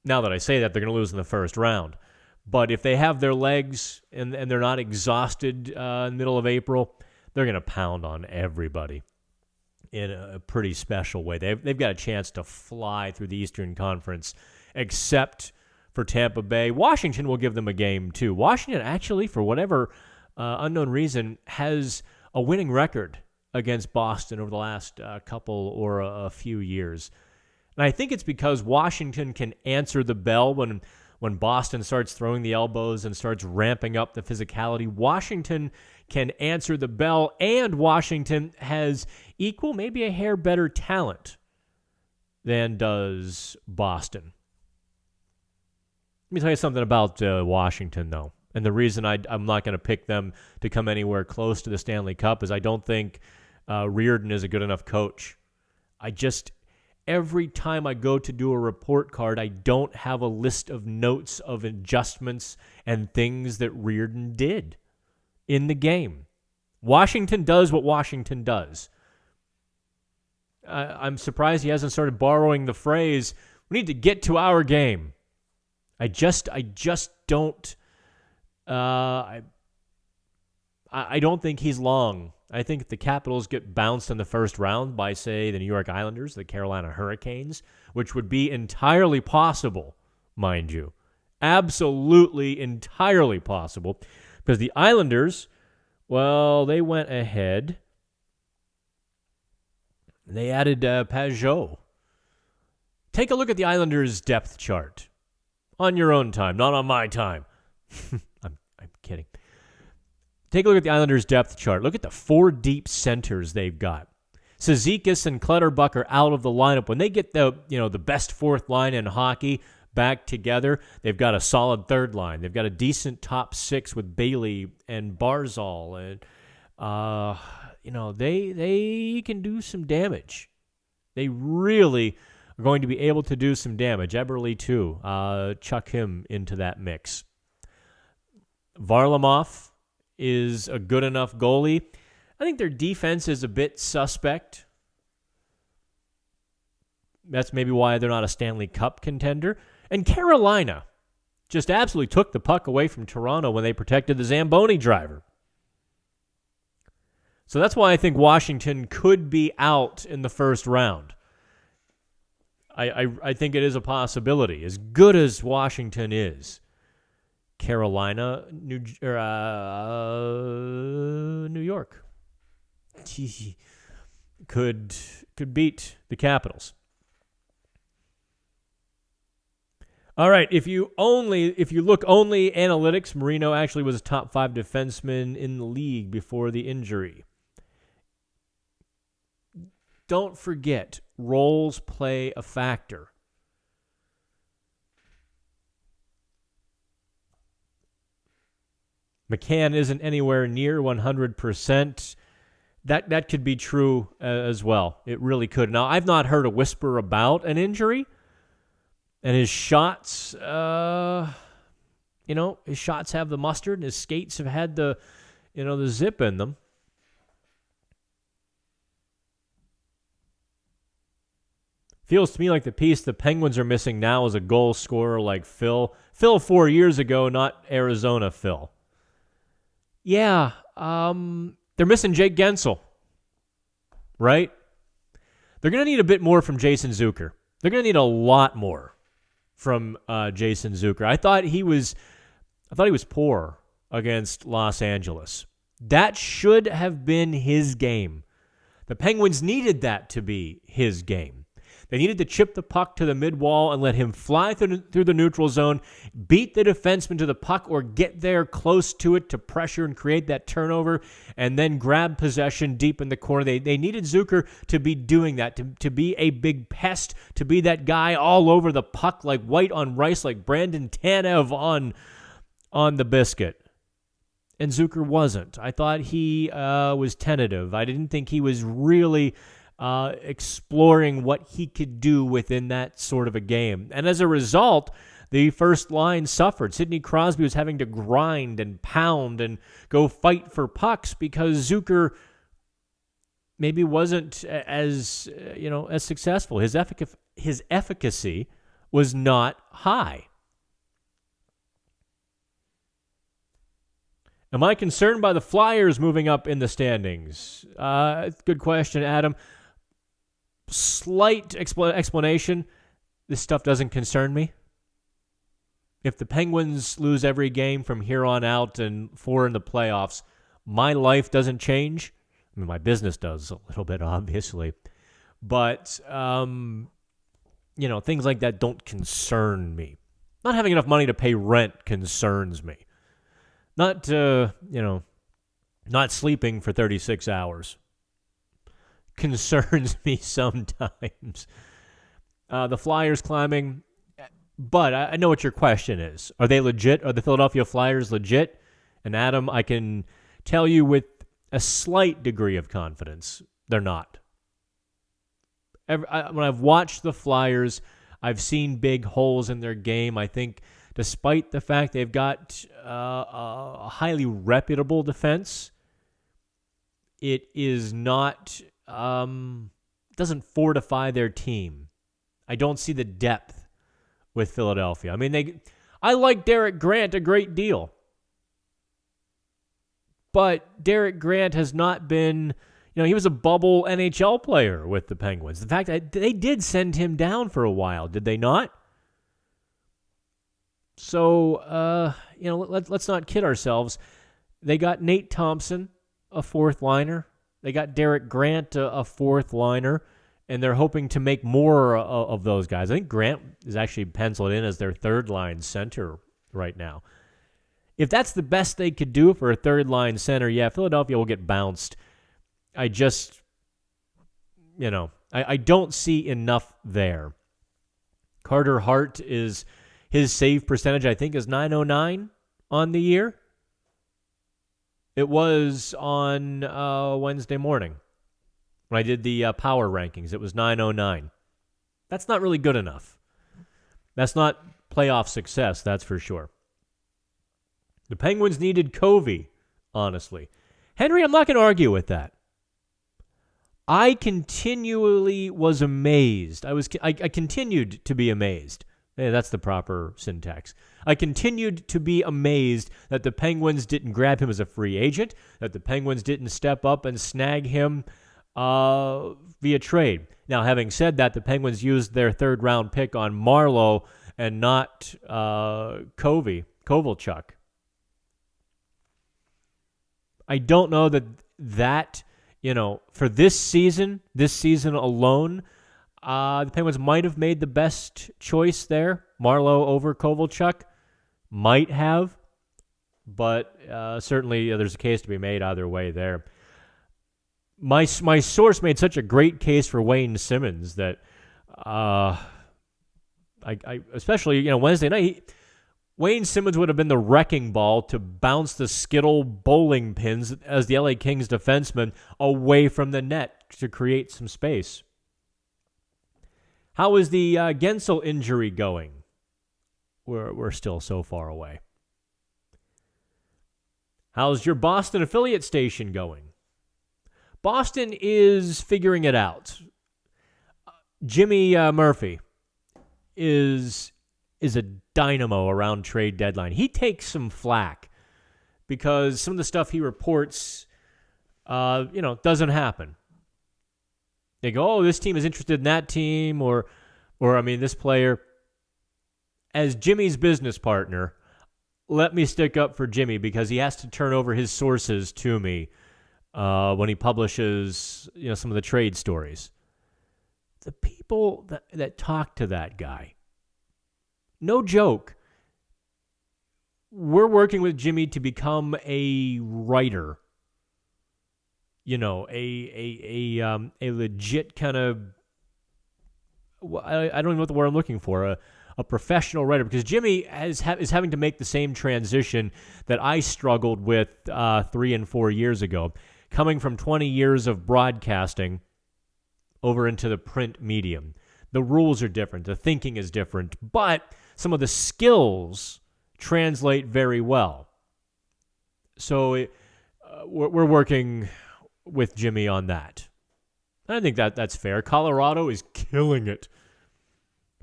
Now that I say that, they're going to lose in the first round. But if they have their legs and they're not exhausted in the middle of April, they're going to pound on everybody in a pretty special way. They've got a chance to fly through the Eastern Conference, except for Tampa Bay. Washington will give them a game, too. Washington actually, for whatever unknown reason, has a winning record against Boston over the last couple or a few years. And I think it's because Washington can answer the bell when Boston starts throwing the elbows and starts ramping up the physicality. Washington can answer the bell, and Washington has equal, maybe a hair better talent than does Boston. Let me tell you something about Washington, though. And the reason I'm not going to pick them to come anywhere close to the Stanley Cup is I don't think Reardon is a good enough coach. Every time I go to do a report card, I don't have a list of notes of adjustments and things that Reardon did in the game. Washington does what Washington does. I'm surprised he hasn't started borrowing the phrase, "We need to get to our game." I just don't. I don't think he's long. I think if the Capitals get bounced in the first round by, say, the New York Islanders, the Carolina Hurricanes, which would be entirely possible, mind you. Absolutely entirely possible. Because the Islanders, well, they went ahead. They added Pajot. Take a look at the Islanders' depth chart. On your own time, not on my time. I'm kidding. Take a look at the Islanders' depth chart. Look at the 4 deep centers they've got. Cizikas and Clutterbuck are out of the lineup. When they get the best fourth line in hockey back together, they've got a solid third line. They've got a decent top 6 with Bailey and Barzal, and they can do some damage. They really are going to be able to do some damage. Eberle too. Chuck him into that mix. Varlamov is a good enough goalie. I think their defense is a bit suspect. That's maybe why they're not a Stanley Cup contender. And Carolina just absolutely took the puck away from Toronto when they protected the Zamboni driver. So that's why I think Washington could be out in the first round. I think it is a possibility. As good as Washington is, Carolina, New York. could beat the Capitals. All right, if you look only analytics, Marino actually was a top 5 defenseman in the league before the injury. Don't forget, roles play a factor. McCann isn't anywhere near 100%. That could be true as well. It really could. Now, I've not heard a whisper about an injury. And his shots, his shots have the mustard, and his skates have had the zip in them. Feels to me like the piece the Penguins are missing now is a goal scorer like Phil. Phil 4 years ago, not Arizona Phil. Yeah, they're missing Jake Gensel, right? They're going to need a bit more from Jason Zucker. They're going to need a lot more from Jason Zucker. I thought he was poor against Los Angeles. That should have been his game. The Penguins needed that to be his game. They needed to chip the puck to the mid-wall and let him fly through the neutral zone, beat the defenseman to the puck or get there close to it to pressure and create that turnover, and then grab possession deep in the corner. They needed Zucker to be doing that, to be a big pest, to be that guy all over the puck like white on rice, like Brandon Tanev on the biscuit. And Zucker wasn't. I thought he was tentative. I didn't think he was really exploring what he could do within that sort of a game. And as a result, the first line suffered. Sidney Crosby was having to grind and pound and go fight for pucks because Zucker maybe wasn't as successful. His efficacy was not high. Am I concerned by the Flyers moving up in the standings? Good question, Adam. Slight explanation. This stuff doesn't concern me. If the Penguins lose every game from here on out and 4 in the playoffs, my life doesn't change. I mean, my business does a little bit, obviously. But, things like that don't concern me. Not having enough money to pay rent concerns me. Not sleeping for 36 hours concerns me sometimes. The Flyers climbing, but I know what your question is. Are they legit? Are the Philadelphia Flyers legit? And Adam, I can tell you with a slight degree of confidence, they're not. When I've watched the Flyers, I've seen big holes in their game. I think despite the fact they've got a highly reputable defense, it is not doesn't fortify their team. I don't see the depth with Philadelphia. I mean, I like Derek Grant a great deal, but Derek Grant has not been, he was a bubble NHL player with the Penguins. The fact that they did send him down for a while, did they not? So, let's not kid ourselves. They got Nate Thompson, a fourth liner. They got Derek Grant, a fourth liner, and they're hoping to make more of those guys. I think Grant is actually penciled in as their third line center right now. If that's the best they could do for a third line center, yeah, Philadelphia will get bounced. I just, I don't see enough there. Carter Hart his save percentage, I think, is .909 on the year. It was on Wednesday morning when I did the power rankings. It was .909. That's not really good enough. That's not playoff success, that's for sure. The Penguins needed Covey, honestly. Henry, I'm not going to argue with that. I continually was amazed. I continued to be amazed. Yeah, that's the proper syntax. I continued to be amazed that the Penguins didn't grab him as a free agent, that the Penguins didn't step up and snag him via trade. Now, having said that, the Penguins used their third-round pick on Marleau and not Kovalchuk. I don't know that for this season alone, the Penguins might have made the best choice there. Marleau over Kovalchuk might have, but certainly there's a case to be made either way there. My source made such a great case for Wayne Simmons that I especially Wednesday night, Wayne Simmons would have been the wrecking ball to bounce the Skittle bowling pins as the LA Kings defenseman away from the net to create some space. How is the Gensel injury going? We're still so far away. How's your Boston affiliate station going? Boston is figuring it out. Jimmy Murphy is a dynamo around trade deadline. He takes some flack because some of the stuff he reports, doesn't happen. They go, oh, this team is interested in that team, or this player. As Jimmy's business partner, let me stick up for Jimmy because he has to turn over his sources to me when he publishes, some of the trade stories. The people that talk to that guy, no joke, we're working with Jimmy to become a writer. A legit kind of, I don't even know what the word I'm looking for, a professional writer, because Jimmy is having to make the same transition that I struggled with 3 and 4 years ago, coming from 20 years of broadcasting over into the print medium. The rules are different, the thinking is different, but some of the skills translate very well. So we're working with Jimmy on that. I think that's fair. Colorado is killing it.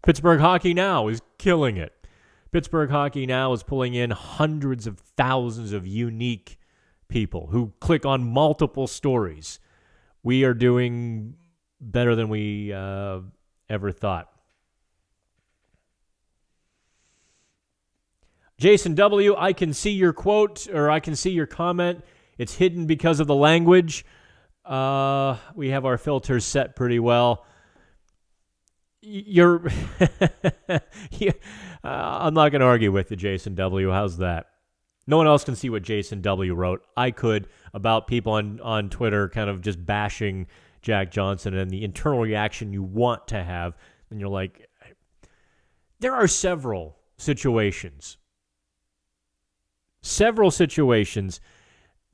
Pittsburgh Hockey Now is killing it. Pittsburgh Hockey Now is pulling in hundreds of thousands of unique people who click on multiple stories. We are doing better than we ever thought. Jason W., I can see your quote, or I can see your comment. It's hidden because of the language. We have our filters set pretty well. I'm not going to argue with you, Jason W. How's that? No one else can see what Jason W. wrote. I could, about people on Twitter kind of just bashing Jack Johnson and the internal reaction you want to have. And you're like, there are several situations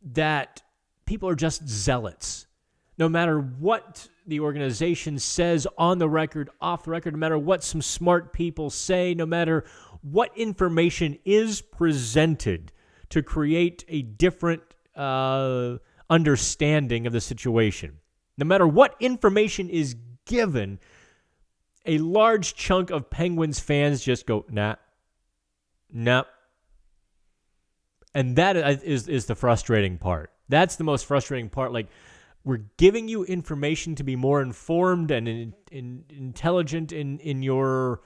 that people are just zealots. No matter what the organization says on the record, off the record, no matter what some smart people say, no matter what information is presented to create a different understanding of the situation, no matter what information is given, a large chunk of Penguins fans just go, nah. And that is the frustrating part. That's the most frustrating part. Like, we're giving you information to be more informed and intelligent in your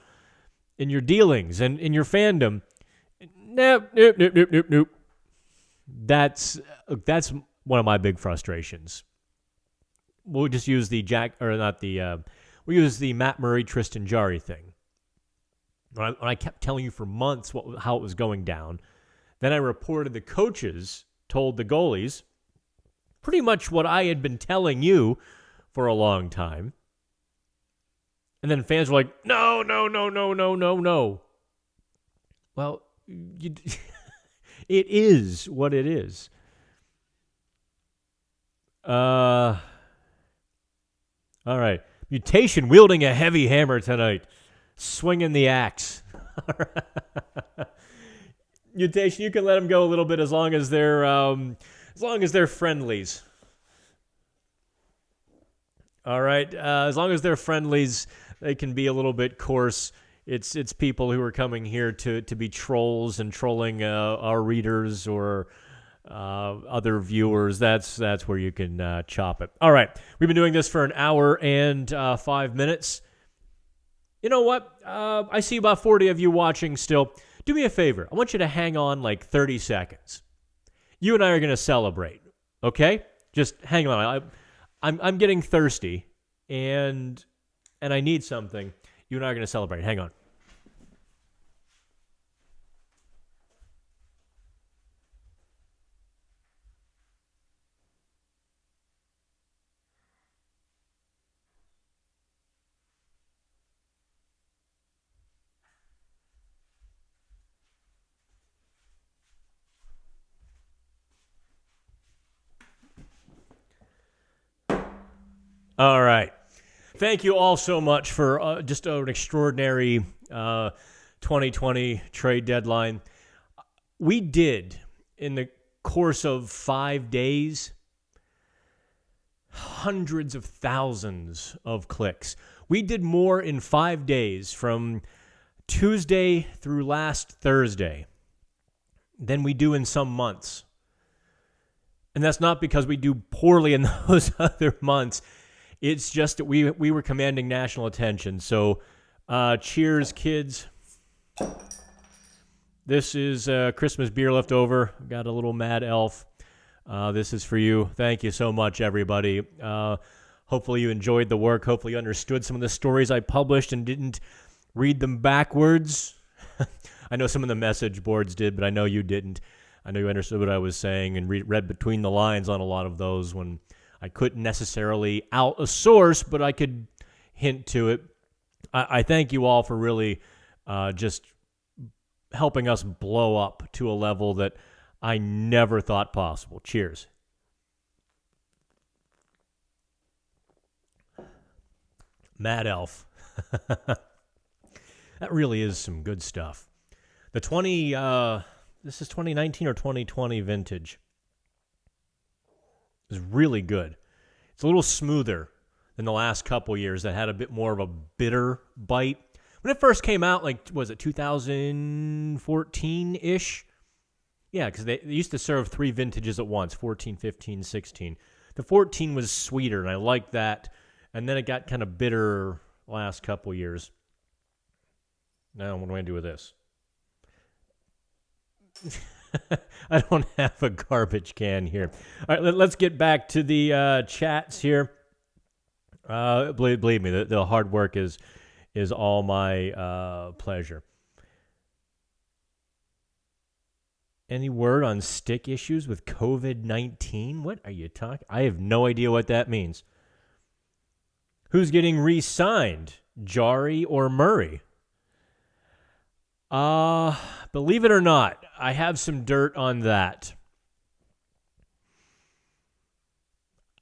dealings and in your fandom. Nope. That's one of my big frustrations. We'll just use we'll use the Matt Murray Tristan Jarry thing. When I kept telling you for months how it was going down, then I reported the coaches told the goalies pretty much what I had been telling you for a long time. And then fans were like, no. Well, it is what it is. All right. Mutation wielding a heavy hammer tonight. Swinging the axe. Mutation, you can let them go a little bit as long as they're friendlies. All right, as long as they're friendlies, they can be a little bit coarse. It's people who are coming here to be trolls and trolling our readers or other viewers. That's where you can chop it. All right, we've been doing this for an hour and 5 minutes. You know what? I see about 40 of you watching still. Do me a favor. I want you to hang on like 30 seconds. You and I are going to celebrate, okay? Just hang on. I'm getting thirsty, and I need something. You and I are going to celebrate. Hang on. All right. Thank you all so much for just an extraordinary 2020 trade deadline. We did, in the course of 5 days, hundreds of thousands of clicks. We did more in 5 days from Tuesday through last Thursday than we do in some months. And that's not because we do poorly in those other months. It's just that we were commanding national attention. So cheers, kids. This is Christmas beer left over. Got a little Mad Elf. This is for you. Thank you so much, everybody. Hopefully you enjoyed the work. Hopefully you understood some of the stories I published and didn't read them backwards. I know some of the message boards did, but I know you didn't. I know you understood what I was saying and read between the lines on a lot of those when I couldn't necessarily out a source, but I could hint to it. I thank you all for really just helping us blow up to a level that I never thought possible. Cheers. Mad Elf. That really is some good stuff. The this is 2019 or 2020 vintage. Is really good. It's a little smoother than the last couple years that had a bit more of a bitter bite. When it first came out, like, was it 2014-ish? Yeah, because they used to serve 3 vintages at once, 14, 15, 16. The 14 was sweeter, and I liked that. And then it got kind of bitter last couple years. Now, what do I do with this? I don't have a garbage can here. All right, let's get back to the chats here. Believe me, the hard work is all my pleasure. Any word on stick issues with COVID-19? What are you talking? I have no idea what that means. Who's getting re-signed, Jari or Murray? Believe it or not, I have some dirt on that.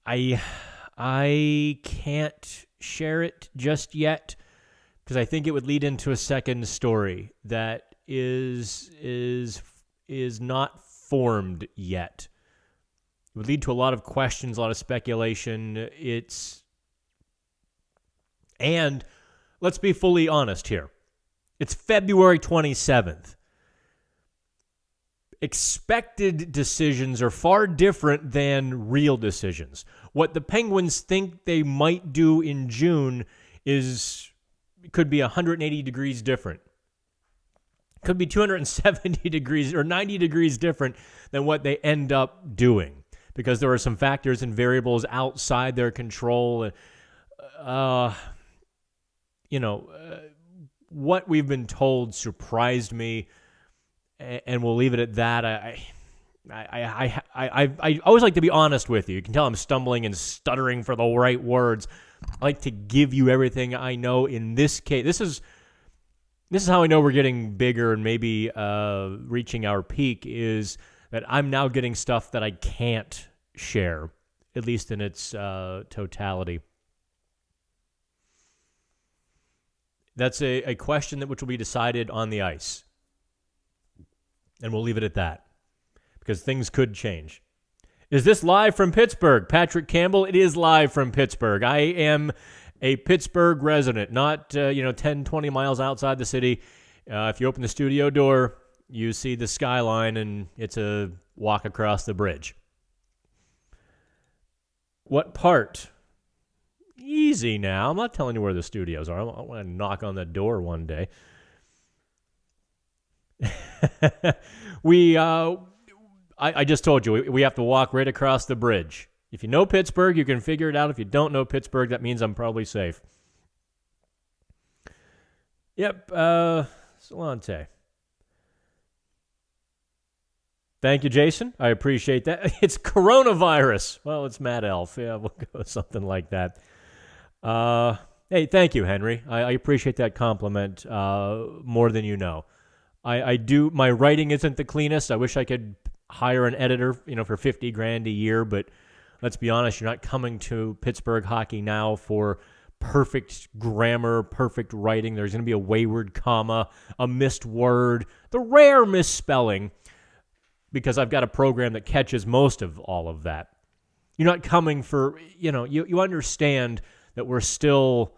I can't share it just yet because I think it would lead into a second story that is not formed yet. It would lead to a lot of questions, a lot of speculation. And let's be fully honest here. It's February 27th. Expected decisions are far different than real decisions. What the Penguins think they might do in June could be 180 degrees different. Could be 270 degrees or 90 degrees different than what they end up doing because there are some factors and variables outside their control. What we've been told surprised me, and we'll leave it at that. I always like to be honest with you. You can tell I'm stumbling and stuttering for the right words. I like to give you everything I know. In this case, this is how I know we're getting bigger and maybe reaching our peak, is that I'm now getting stuff that I can't share, at least in its totality. That's a question which will be decided on the ice. And we'll leave it at that, because things could change. Is this live from Pittsburgh? Patrick Campbell, it is live from Pittsburgh. I am a Pittsburgh resident, not 10, 20 miles outside the city. If you open the studio door, you see the skyline, and it's a walk across the bridge. What part? Easy now. I'm not telling you where the studios are. I want to knock on the door one day. I just told you, we have to walk right across the bridge. If you know Pittsburgh, you can figure it out. If you don't know Pittsburgh, that means I'm probably safe. Yep, Salante. Thank you, Jason. I appreciate that. It's coronavirus. Well, it's Matt Elf. Yeah, we'll go with something like that. Hey, thank you, Henry. I appreciate that compliment more than you know. I do. My writing isn't the cleanest. I wish I could hire an editor, for $50,000 a year. But let's be honest, you're not coming to Pittsburgh Hockey Now for perfect grammar, perfect writing. There's going to be a wayward comma, a missed word, the rare misspelling, because I've got a program that catches most of all of that. You're not coming for, you understand that we're still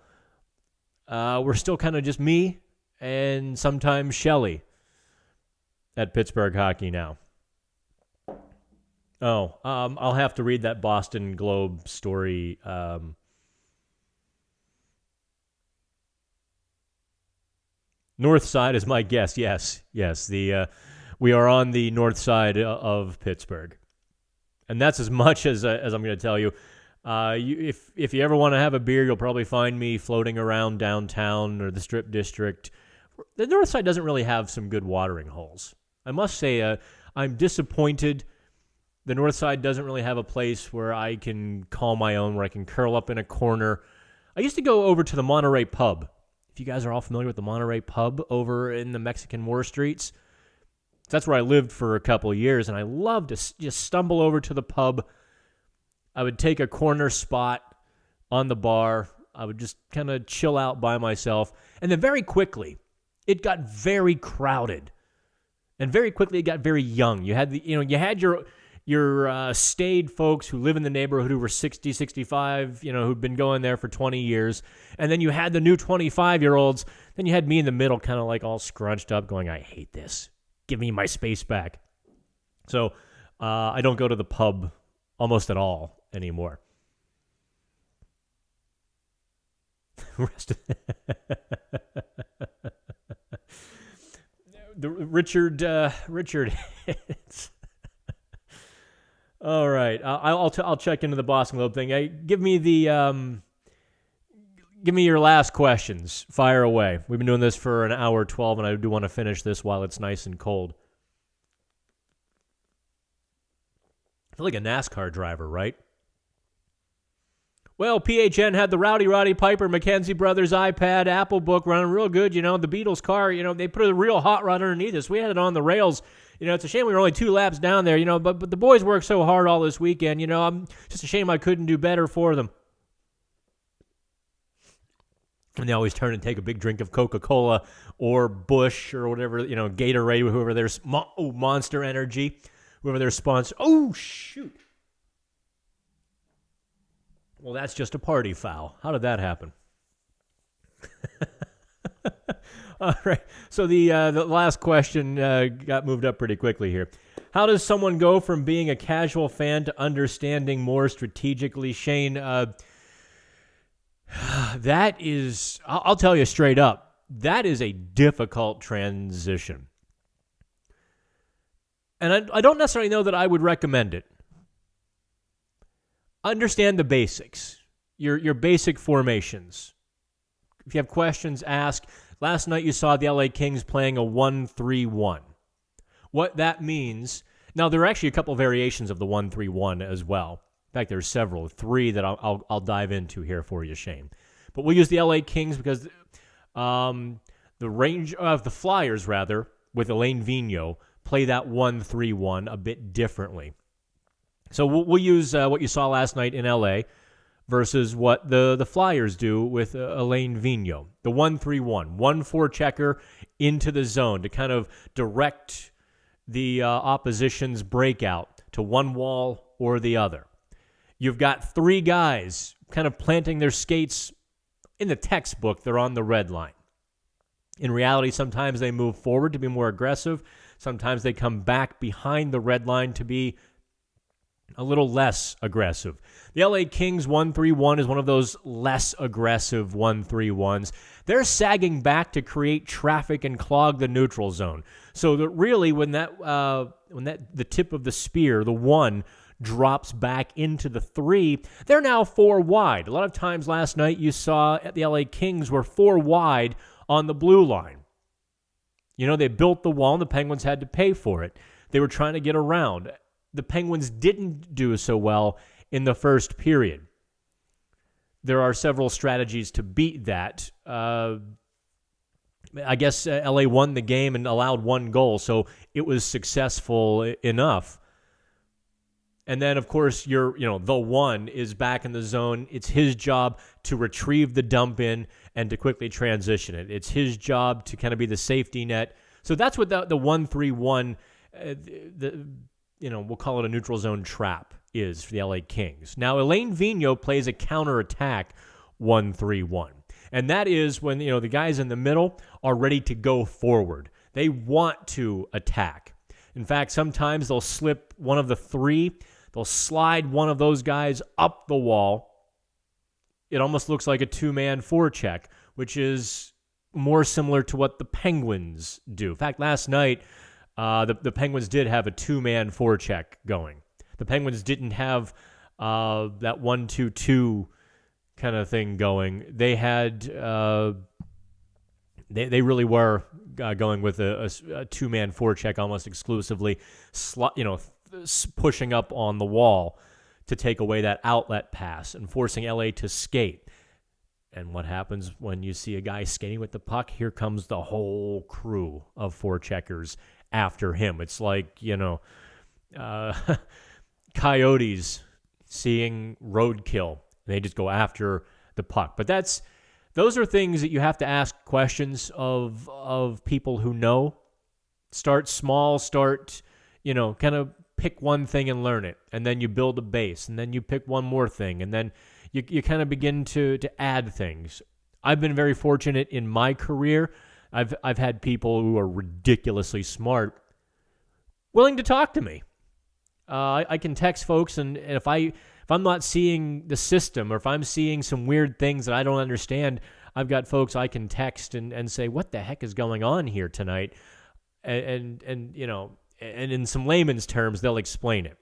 kind of just me and sometimes Shelley at Pittsburgh Hockey Now. I'll have to read that Boston Globe story. North side is my guess. Yes. We are on the north side of Pittsburgh, and that's as much as I'm going to tell you. If you ever want to have a beer, you'll probably find me floating around downtown or the Strip District. The north side doesn't really have some good watering holes. I must say, I'm disappointed. The north side doesn't really have a place where I can call my own, where I can curl up in a corner. I used to go over to the Monterey Pub. If you guys are all familiar with the Monterey Pub over in the Mexican War Streets, that's where I lived for a couple of years, and I loved to just stumble over to the pub. I would take a corner spot on the bar. I would just kind of chill out by myself. And then very quickly, it got very crowded. And very quickly, it got very young. You had your staid folks who live in the neighborhood who were 60, 65, who'd been going there for 20 years. And then you had the new 25-year-olds. Then you had me in the middle, kind of like all scrunched up, going, I hate this. Give me my space back. So I don't go to the pub almost at all anymore. Richard. All right, I'll check into the Boston Globe thing. Hey, give me your last questions. Fire away. We've been doing this for an hour 12, and I do want to finish this while it's nice and cold. I feel like a NASCAR driver, right? Well, PHN had the Roddy Piper, Mackenzie Brothers iPad, Apple Book running real good. The Beatles car, they put a real hot rod underneath us. We had it on the rails. It's a shame we were only 2 laps down there, but the boys worked so hard all this weekend. I'm just a shame I couldn't do better for them. And they always turn and take a big drink of Coca-Cola or Busch or whatever, Gatorade, whoever their Monster Energy, whoever their sponsor. Oh, shoot. Well, that's just a party foul. How did that happen? All right. So the last question got moved up pretty quickly here. How does someone go from being a casual fan to understanding more strategically? Shane, that is, I'll tell you straight up, that is a difficult transition. And I don't necessarily know that I would recommend it. Understand the basics, your basic formations. If you have questions, ask. Last night you saw the LA Kings playing a 1-3-1. What that means, now there are actually a couple variations of the 1-3-1 as well. In fact, there's several, 3 that I'll dive into here for you, Shane. But we'll use the LA Kings because the Flyers, with Alain Vigneault, play that 1-3-1 a bit differently. So we'll use what you saw last night in LA versus what the Flyers do with Alain Vigneault. The 1-3-1, 1-4 checker into the zone to kind of direct the opposition's breakout to one wall or the other. You've got 3 guys kind of planting their skates. In the textbook, they're on the red line. In reality, sometimes they move forward to be more aggressive. Sometimes they come back behind the red line to be a little less aggressive. The LA Kings 1-3-1 is one of those less aggressive 1-3-1s. They're sagging back to create traffic and clog the neutral zone. So that really, when the tip of the spear, the 1, drops back into the 3. They're now 4 wide. A lot of times last night you saw the LA Kings were 4 wide on the blue line. They built the wall and the Penguins had to pay for it. They were trying to get around. The Penguins didn't do so well in the first period. There are several strategies to beat that. I guess LA won the game and allowed 1 goal, so it was successful enough. And then, of course, the 1 is back in the zone. It's his job to retrieve the dump in and to quickly transition it. It's his job to kind of be the safety net. So that's what the 1-3-1, we'll call it a neutral zone trap, is for the LA Kings. Now, Alain Vigneault plays a counterattack 1-3-1. And that is when, the guys in the middle are ready to go forward. They want to attack. In fact, sometimes they'll slip one of the 3. They'll slide one of those guys up the wall. It almost looks like a 2-man forecheck, which is more similar to what the Penguins do. In fact, last night, the Penguins did have a 2-man forecheck going. The Penguins didn't have that 1-2-2 kind of thing going. They had they really were going with a 2-man forecheck almost exclusively, pushing up on the wall to take away that outlet pass and forcing LA to skate. And what happens when you see a guy skating with the puck? Here comes the whole crew of forecheckers after him. It's like, coyotes seeing roadkill, and they just go after the puck. But those are things that you have to ask questions of people who know. Start small, kind of pick one thing and learn it, and then you build a base, and then you pick one more thing, and then you kind of begin to add things. I've been very fortunate in my career. I've had people who are ridiculously smart willing to talk to me. I can text folks, and if I'm not seeing the system, or if I'm seeing some weird things that I don't understand, I've got folks I can text and say, what the heck is going on here tonight? And in some layman's terms, they'll explain it.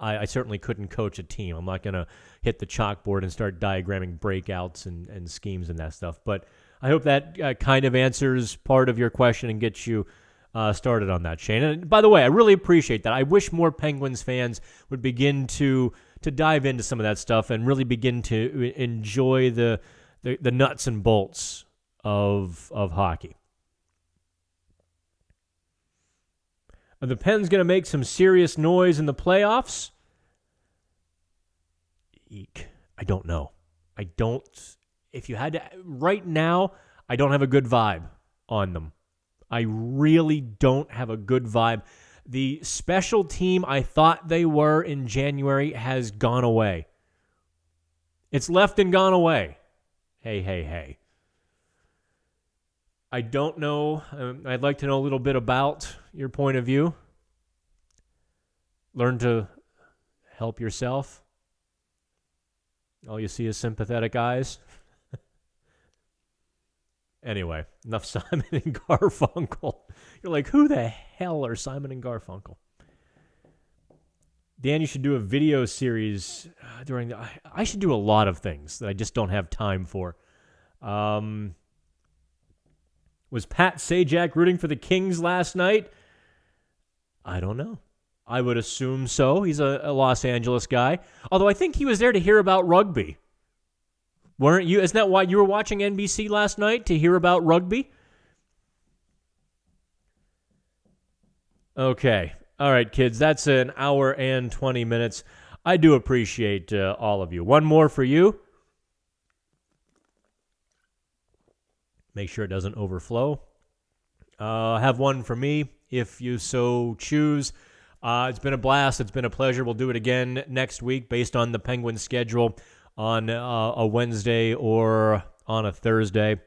I certainly couldn't coach a team. I'm not going to hit the chalkboard and start diagramming breakouts and schemes and that stuff. But I hope that kind of answers part of your question and gets you started on that, Shane. And by the way, I really appreciate that. I wish more Penguins fans would begin to dive into some of that stuff and really begin to enjoy the nuts and bolts of hockey. Are the Pens going to make some serious noise in the playoffs? Eek. I don't know. If you had to, right now, I don't have a good vibe on them. I really don't have a good vibe. The special team I thought they were in January has gone away. It's left and gone away. Hey. I don't know. I'd like to know a little bit about your point of view. Learn to help yourself. All you see is sympathetic eyes. Anyway, enough Simon and Garfunkel. You're like, who the hell are Simon and Garfunkel? Dan, you should do a video series during the... I should do a lot of things that I just don't have time for. Was Pat Sajak rooting for the Kings last night? I don't know. I would assume so. He's a Los Angeles guy. Although I think he was there to hear about rugby. Weren't you? Isn't that why you were watching NBC last night, to hear about rugby? Okay. All right, kids. That's an hour and 20 minutes. I do appreciate all of you. One more for you. Make sure it doesn't overflow. Have one for me if you so choose. It's been a blast. It's been a pleasure. We'll do it again next week based on the Penguins schedule on a Wednesday or on a Thursday,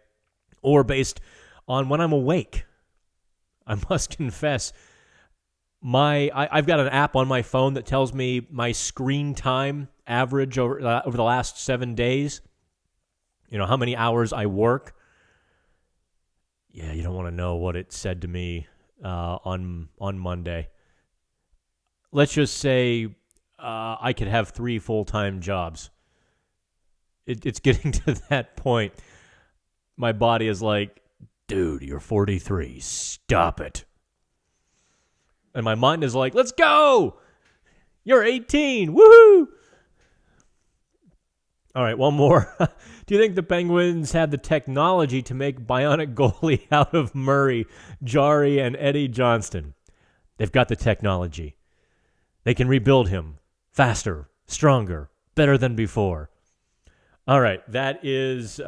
or based on when I'm awake. I must confess, I've got an app on my phone that tells me my screen time average over the last 7 days. You know, how many hours I work. Yeah, you don't want to know what it said to me on Monday. Let's just say I could have 3 full-time jobs. It's getting to that point. My body is like, dude, you're 43. Stop it. And my mind is like, let's go. You're 18. Woohoo. All right, one more. Do you think the Penguins have the technology to make bionic goalie out of Murray, Jari, and Eddie Johnston? They've got the technology. They can rebuild him faster, stronger, better than before. All right, that is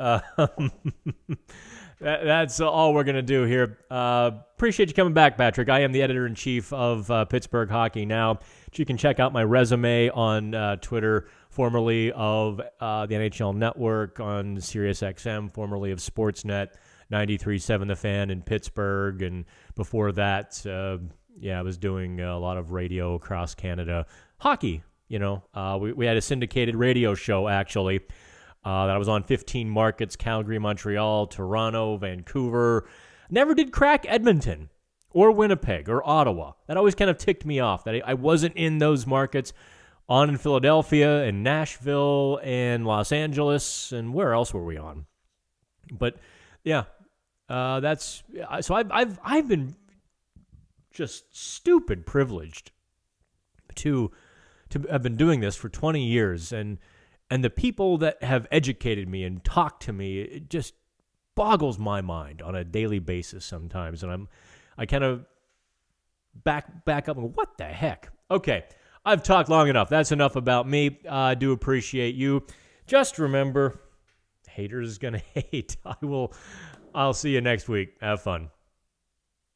that's all we're going to do here. Appreciate you coming back, Patrick. I am the editor-in-chief of Pittsburgh Hockey Now. You can check out my resume on Twitter, formerly of the NHL Network, on SiriusXM, formerly of Sportsnet, 93.7 The Fan in Pittsburgh. And before that, I was doing a lot of radio across Canada. Hockey, we had a syndicated radio show, actually, that I was on 15 markets: Calgary, Montreal, Toronto, Vancouver. Never did crack Edmonton or Winnipeg or Ottawa. That always kind of ticked me off, that I wasn't in those markets. On in Philadelphia and Nashville and Los Angeles, and where else were we on? But yeah, that's so I've been just stupid privileged to have been doing this for 20 years, and the people that have educated me and talked to me, it just boggles my mind on a daily basis sometimes, and I kind of back up and go, what the heck? Okay, I've talked long enough. That's enough about me. I do appreciate you. Just remember, haters gonna hate. I'll see you next week. Have fun.